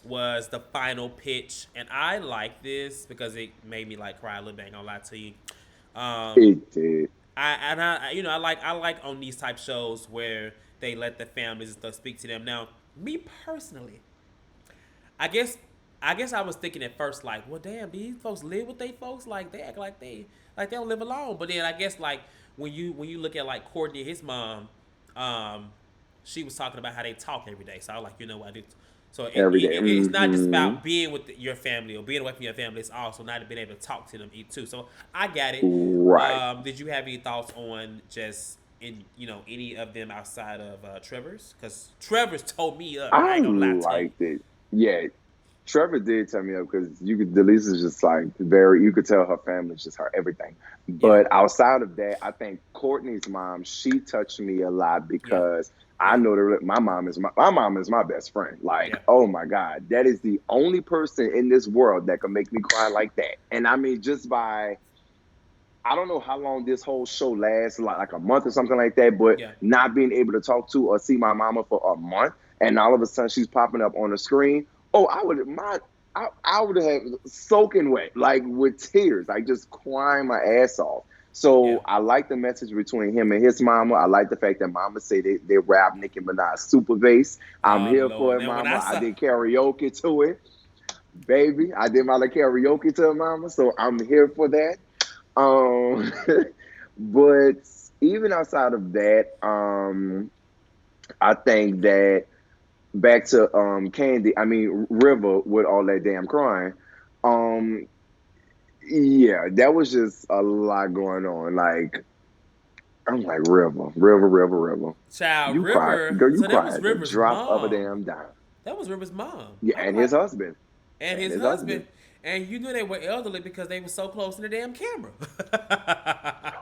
was the final pitch, and I like this because it made me like cry a little bit. Ain't gonna lie to you. Um, It did. I like on these type shows where they let the families and stuff speak to them. Now, me personally, I guess I was thinking at first like, well, damn, these folks live with they folks, like they act like they don't live alone. But then I guess like when you look at like Courtney, his mom, um, she was talking about how they talk every day. So I was like, what I do. So Every day. it's not just Mm-hmm. about being with your family or being away from your family. It's also not being able to talk to them too. So I got it. Right. Did you have any thoughts on just in any of them outside of Trevor's? Because Trevor's told me up. I I ain't gonna lie to you. liked it. Yeah, Trevor did tell me up because you could. Delise is just like very. You could tell her family's just her everything. Yeah, But outside of that, I think Courtney's mom. She touched me a lot yeah, because I yeah, know that my mom is my best friend. Like, yeah. oh my God, that is the only person in this world that can make me cry like that. And I mean, just by I don't know how long this whole show lasts, like a month or something like that, but Yeah. not being able to talk to or see my mama for a month, and all of a sudden she's popping up on the screen. Oh, I would have soaking wet, like with tears, like just crying my ass off. Yeah. So I like the message between him and his mama. I like the fact that mama say they rap Nicki Minaj super bass. I'm Oh here for Lord. it, Now when mama. I I saw did karaoke to it, baby. I did my little karaoke to it, mama. So I'm here for that. Um, but even outside of that, I think that back to Candy, I mean River with all that damn crying. Um, yeah, that was just a lot going on. Like I'm like River, River, River, River. Child You cried, River. girl. You So that cried was at the River's drop of a mom. damn dime. That was River's mom. Yeah, I was and like, his husband, and and his his husband. husband. And you knew they were elderly because they were so close to the damn camera.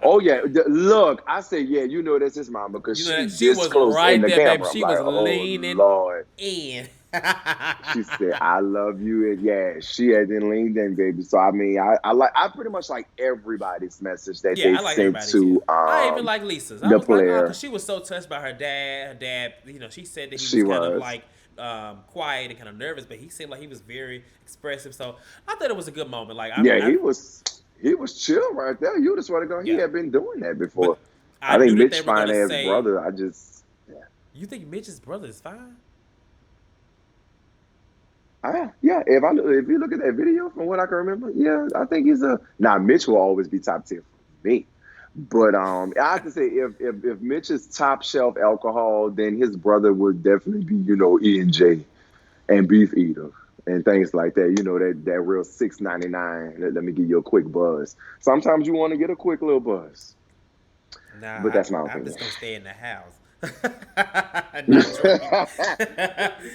Oh yeah, look, I said yeah. You know that's his mom because You know that she's she this was close in right the there, baby. camera. I'm She like, was oh leaning Lord. in. She said, "I love you," and yeah, she had then leaned in, baby. So I mean, I pretty much like everybody's message that Yeah, they I like sent everybody's here. to I even like Lisa's. I the was like, oh, because player. she was so touched by her dad. Her dad, she said that he She was kind of was, like quiet and kind of nervous, but he seemed like he was very expressive. So I thought it was a good moment. Like yeah, he was chill right there. You just want to go. He yeah, had been doing that before. but I I think knew that they Mitch were fine gonna ass say, brother. I just yeah. "You think Mitch's brother is fine?" Yeah, if you look at that video from what I can remember, yeah, I think he's a now Mitch will always be top tier for me. But I have to say if Mitch is top shelf alcohol, then his brother would definitely be, E&J and Beef Eater and things like that. That real 6.99. Let me give you a quick buzz. Sometimes you want to get a quick little buzz. Nah, But that's my I'm opinion. just gonna stay in the house. Not joking.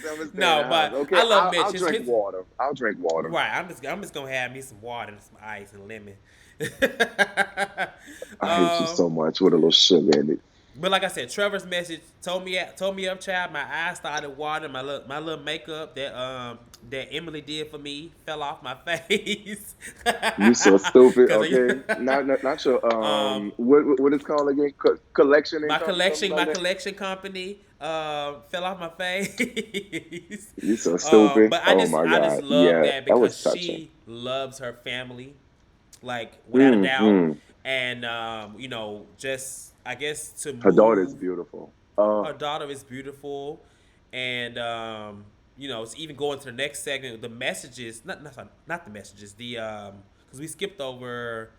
So I'm stay in No, the house. but Okay, I love I'll Mitch. His, drink his water. I'll drink water. right. I'm just gonna have me some water and some ice and lemon. I hate you um, so much with a little sugar in it. but like I said, Trevor's message told me up, child. My eyes started watering. My little makeup that Emily did for me fell off my face. You so stupid. Cause Okay, not your um what it's called again? Collection my income or something collection like my that. collection company fell off my face. You so stupid. But I Oh just my I just god. love Yeah, that that was because touching. she loves her family, like without a doubt. Mm-hmm. And just I guess to Her daughter is move beautiful. her daughter is beautiful, and it's even going to the next segment. The messages, not the messages. The because we skipped over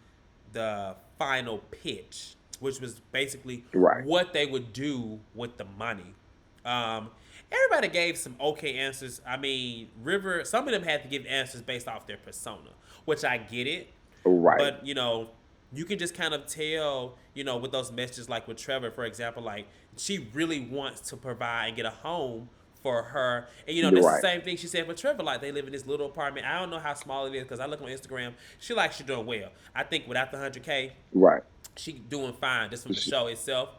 the final pitch, which was basically Right. what they would do with the money. Everybody gave some okay answers. I mean, River, some of them had to give answers based off their persona, which I get it, Right. but you can just kind of tell, with those messages, like with Trevor, for example, like she really wants to provide and get a home for her. And, You're that's the right. same thing she said for Trevor. Like, they live in this little apartment. I don't know how small it is because I look on Instagram. She like she doing well. I think without the 100K, Right. she doing fine just from the show itself.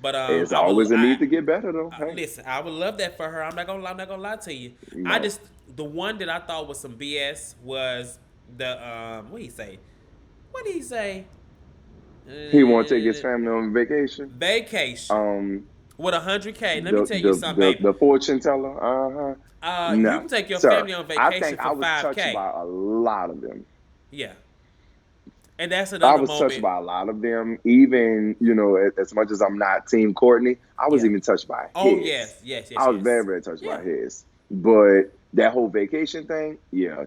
But It's I will. always a need to get better, though. Hey, Listen, I would love that for her. I'm not gonna lie to you. I no. just the one that I thought was some BS was the what did he say? What did he say? He want to take his Uh, family on vacation. vacation Um, with 100K. Let me the tell you the something, the, baby. the fortune teller. You No, can take your sir. family on I vacation think for I was five touched k. by a lot of them. Yeah, and that's I another was touched moment. by a lot of them. Even as much as I'm not Team Courtney, I was Yeah. even touched by Oh his. yes, yes, yes, I was very yes. very touched Yeah. by his. But that whole vacation thing, yeah,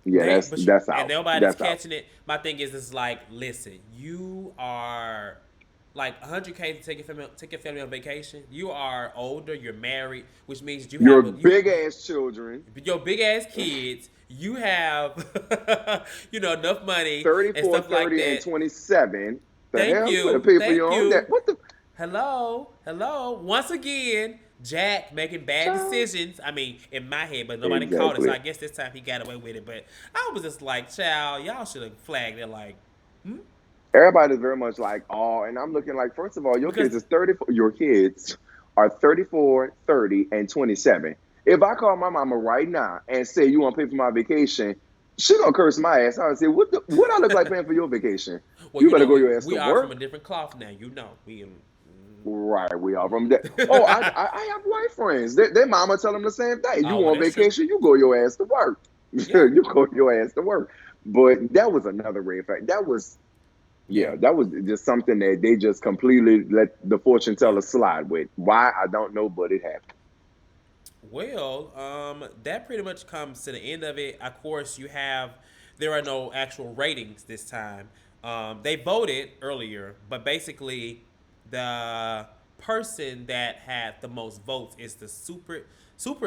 yeah, They that's but that's and out. nobody's That's out. catching it. My thing is, it's like, listen, you are like 100K to take your family on vacation. You are older. You're married, which means you Your have big ass children, your big ass kids. You have enough money and 34, stuff like 30, and that. 27. The Thank hell, you better you, pay for thank your own. That you. what the Hello, hello. Once again, Jack making bad child? decisions. I mean, in my head, but nobody caught it. So Exactly. I guess this time he got away with it. But I was just like, child, y'all should have flagged it. Like, hmm? Everybody's very much like, oh, and I'm looking like, first of all, your Because kids is 34. Your kids are 34, 30, and 27. If I call my mama right now and say you want to pay for my vacation, she gonna curse my ass. I would say, what I look like paying for your vacation? well, You better go your ass we to are from a work. different cloth now. We. Right, we are from that. Oh, I have white friends. Their mama tell them the same thing. You Oh, well, want that's true. vacation? You go your ass to work. Yeah. You go your ass to work. But that was another red flag. That was Yeah. Yeah, that was just something that they just completely let the fortune Yeah. teller slide with. Why I don't know, but it happened. Well, that pretty much comes to the end of it. Of course, there are no actual ratings this time. They voted earlier, but basically, the person that had the most votes is the super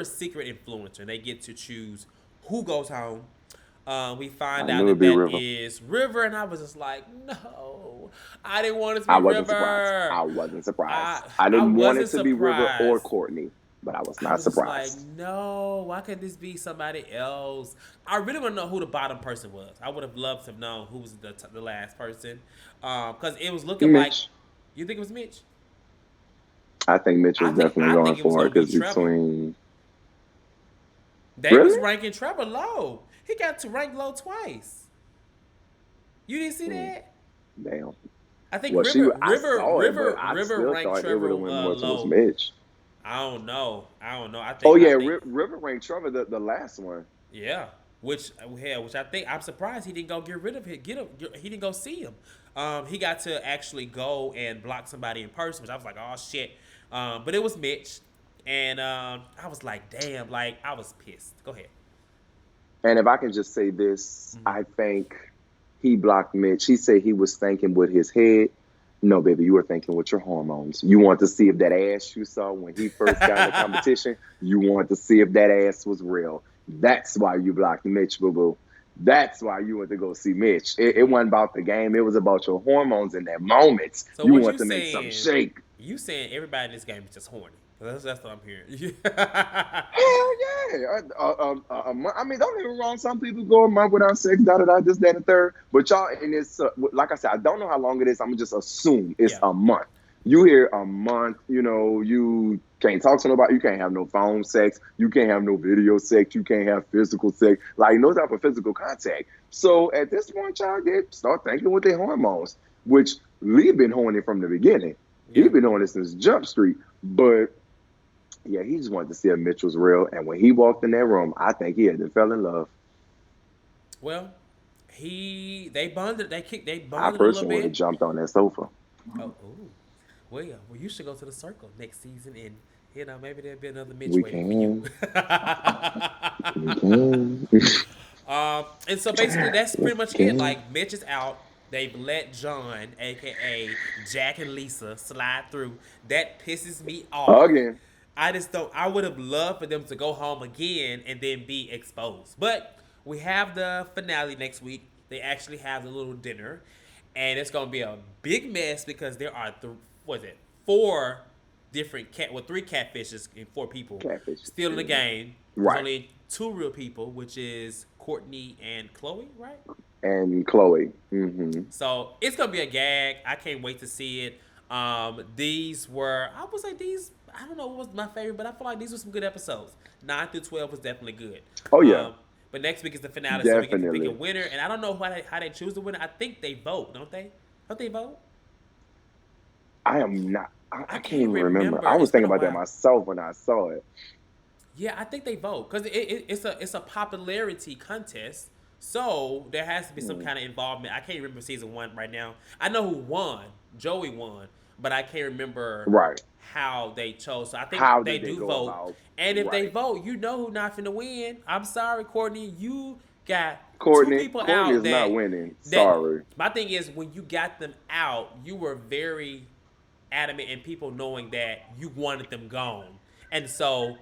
secret influencer. And they get to choose who goes home. We find I out knew it'd that be that River. is River, and I was just like, no, I didn't want it to I be wasn't surprised. River. I wasn't surprised. I I I didn't want it wasn't to be River or surprised. Courtney, but I was I not was just like, surprised. no, why can't this be somebody else? I really want to know who the bottom person was. I would have loved to have known who was the last person, because it was looking like. Mitch. You think it was Mitch? I think Mitch was definitely I going think it was for gonna it be because Trevor. between They was really, ranking Trevor low. He got to rank low twice. You didn't see Hmm, that? damn. I think Well, I saw it, but I River still ranked thought it would Trevor have went more towards low. Mitch. I don't know. I don't know. Oh I yeah, think River ranked Trevor the last one. Yeah, which I think I'm surprised he didn't go get rid of him. He didn't go see him. He got to actually go and block somebody in person, which I was like, oh shit. But it was Mitch, and I was like, damn, like I was pissed. Go ahead. And if I can just say this, Mm-hmm. I think he blocked Mitch. He said he was thinking with his head. No, baby, you were thinking with your hormones. You want to see if that ass you saw when he first got in the competition, you want to see if that ass was real. That's why you blocked Mitch, boo boo. That's why you went to go see Mitch. It wasn't about the game. It was about your hormones in that moment. So You what want you to make something saying? shake. You saying everybody in this game is just horny? That's what I'm hearing. Hell yeah. I mean, don't get me wrong. Some people go a month without sex, da da da, this, that, and the third. But y'all, in this, like I said, I don't know how long it is. I'm going to just assume it's Yeah. a month. You hear a month, you can't talk to nobody. You can't have no phone sex. You can't have no video sex. You can't have physical sex. Like, no type of physical contact. So at this point, y'all start thinking with their hormones, which Lee been horny from the beginning. He Yeah. been on this since Jump Street. But yeah, he just wanted to see if Mitch was real. And when he walked in that room, I think he had to fell in love. Well, they bonded. They I bonded a little personally would have bit. jumped on that sofa. Oh, ooh. Well, yeah. Well, you should go to the circle next season, and maybe there'll be another Mitch We waiting for you. can. We can. And so basically, that's We pretty much it. can. Like Mitch is out. They've let John, aka Jack and Lisa, slide through. That pisses me off. Again. I just don't. I would have loved for them to go home again and then be exposed. But we have the finale next week. They actually have the little dinner, and it's gonna be a big mess because there are what is it, four different three catfishes and four people Catfish. still in the game. There's Right. only two real people, which is Courtney and Chloe, right? And Chloe. Mm-hmm. So it's gonna be a gag. I can't wait to see it. These were, I would say these. I don't know what was my favorite, but I feel like these were some good episodes. 9 through 12 was definitely good. Oh yeah, Um, but next week is the finale, so we get to pick a definitely. winner. And I don't know how they choose the winner. I think they vote, don't they? Don't they vote? I am not. I I can't can't even remember. remember. I was It's been thinking a about that while. myself when I saw it. Yeah, I think they vote because it's a popularity contest. So there has to be some Hmm. kind of involvement. I can't remember season one right now. I know who won. Joey won, but I can't remember Right. how they chose. So I think How they did they do go vote. about? And if they Right. vote, you know who not finna win. I'm sorry, Courtney. You got two Courtney. people Courtney out is not that winning. that Sorry. my thing is when you got them out, you were very adamant and people knowing that you wanted them gone. And so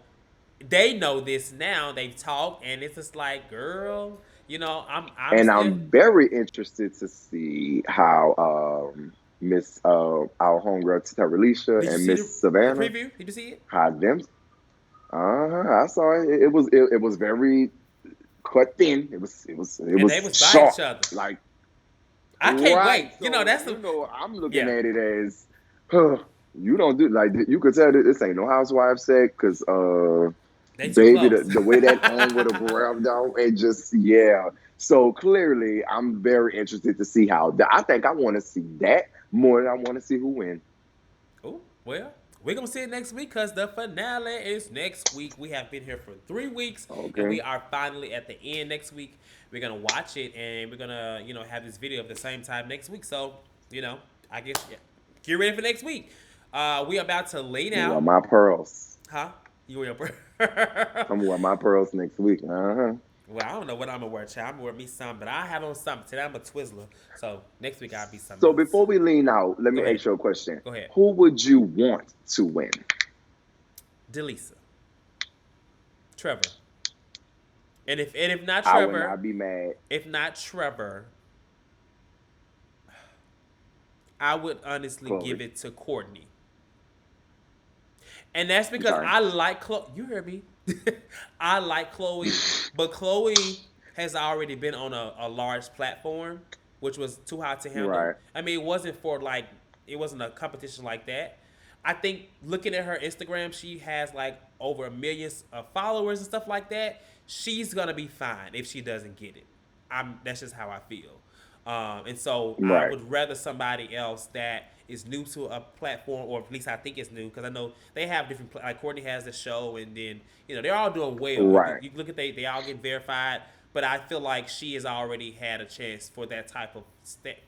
they know this now. They've talked, and it's just like, girl, I'm And still. I'm very interested to see how Miss our homegirl Teresa Did you and see Miss the Savannah, preview? Did you see it? how them. I saw it. It was very cut thin. It And they was was by sharp. each other. Like I can't right. wait. So That's the I'm looking yeah. at it as, huh, you don't do like you could tell that this ain't no housewife set because They too baby, close. the way that arm would have grabbed out and just yeah. So clearly, I'm very interested to see how. I think I want to see that more than I want to see who win. Oh well, we're gonna see it next week because the finale is next week. We have been here for 3 weeks, and Okay. we are finally at the end next week. We're gonna watch it, and we're gonna have this video at the same time next week. So I guess yeah, get ready for next week. We about to lean I'm gonna wear out, my pearls. huh? You wear your I'm gonna wear my pearls next week. Well, I don't know what I'm gonna wear, child. I'm gonna wear me something, but I have on something today. I'm a Twizzler, so next week I'll be something So else. before we lean out, let Go me ahead. ask you a question. Go ahead. Who would you want to win? Delisa, Trevor, and if not I would Trevor, not be mad. if not Trevor, I would honestly give Chloe. it to Courtney, and that's I'm because sorry. I like Chloe. You heard me. I like Chloe, but Chloe has already been on a large platform, which was too hot to handle. Right. I mean, it wasn't a competition like that. I think looking at her Instagram, she has like over a million followers and stuff like that. She's gonna be fine if she doesn't get it. That's just how I feel. And so I Right. would rather somebody else that is new to a platform, or at least I think it's new, because I know they have different. Like Courtney has the show, and then they're all doing well. Right. You look at they all get verified, but I feel like she has already had a chance for that type of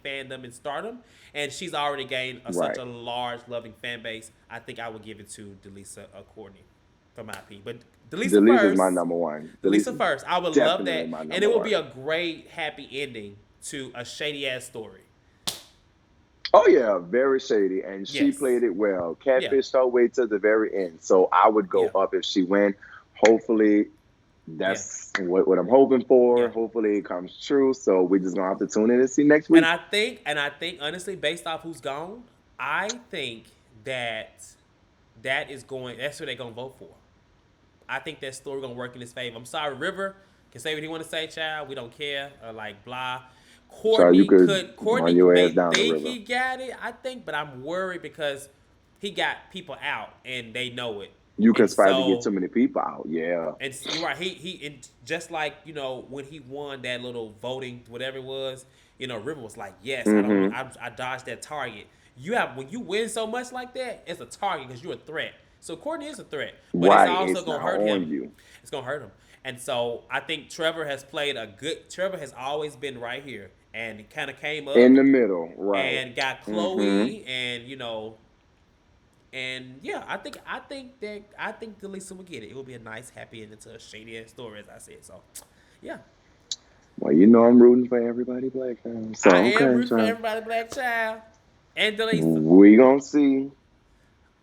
fandom and stardom, and she's already gained such Right. a large, loving fan base. I think I would give it to Delisa Courtney, for my opinion. But Delisa Delise is my first. number one. Delise Delisa is first. I would love definitely that, my and number it would be one. a great happy ending to a shady ass story. Oh yeah, very shady, and she Yes. played it well. Yeah. Catfished her way to the very end. So I would go Yeah. up if she win. Hopefully, Yeah. that's what I'm hoping for. Yeah. Hopefully, it comes true. So we just gonna have to tune in and see next And week. I think honestly, based off who's gone, I think that that's who they're gonna vote for. I think that story gonna work in his favor. I'm sorry, River can say what he want to say, child. We don't care. Like blah. So you could run Courtney your ass may down the think river. he got it, I think, but I'm worried because he got people out and they know it, You and conspire to get too so many people out. Yeah. you're right. He and just like when he won that little voting, whatever it was, River was like, yes, I don't want, Mm-hmm. I dodged that target. You have when you win so much like that, it's a target because you're a threat. So Courtney is a threat, but it's Right. also It's gonna not hurt on him. you. It's gonna hurt him, and so I think Trevor has played a good. Trevor has always been right here, and he kind of came In up the middle. Right. and got Mm-hmm. Chloe, and yeah, I think Delisa will get it. It will be a nice, happy ending to a shady ass story, as I said. So, yeah, Well, you know I'm rooting for everybody black. So I am okay, rooting for so everybody, Black Child and Delisa. we gonna see.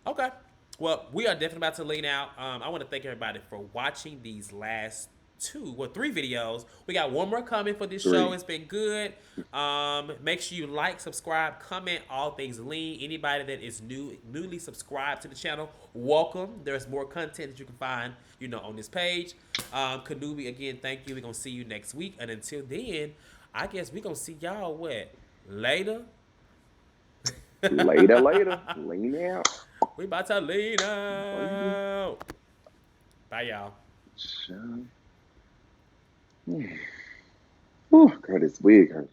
Okay, well, we are definitely about to lean out. I want to thank everybody for watching these last three videos. We got one more coming for this show. Three. It's been good. Make sure you like, subscribe, comment, all things lean. Anybody that is newly subscribed to the channel, welcome. There's more content that you can find, on this page. Kanubi, again, thank you. We're gonna see you next week. And until then, I guess we're gonna see y'all later. Later. Lean out. We about to lean out. Bye, y'all. Sure. Ooh, God, this wig hurt.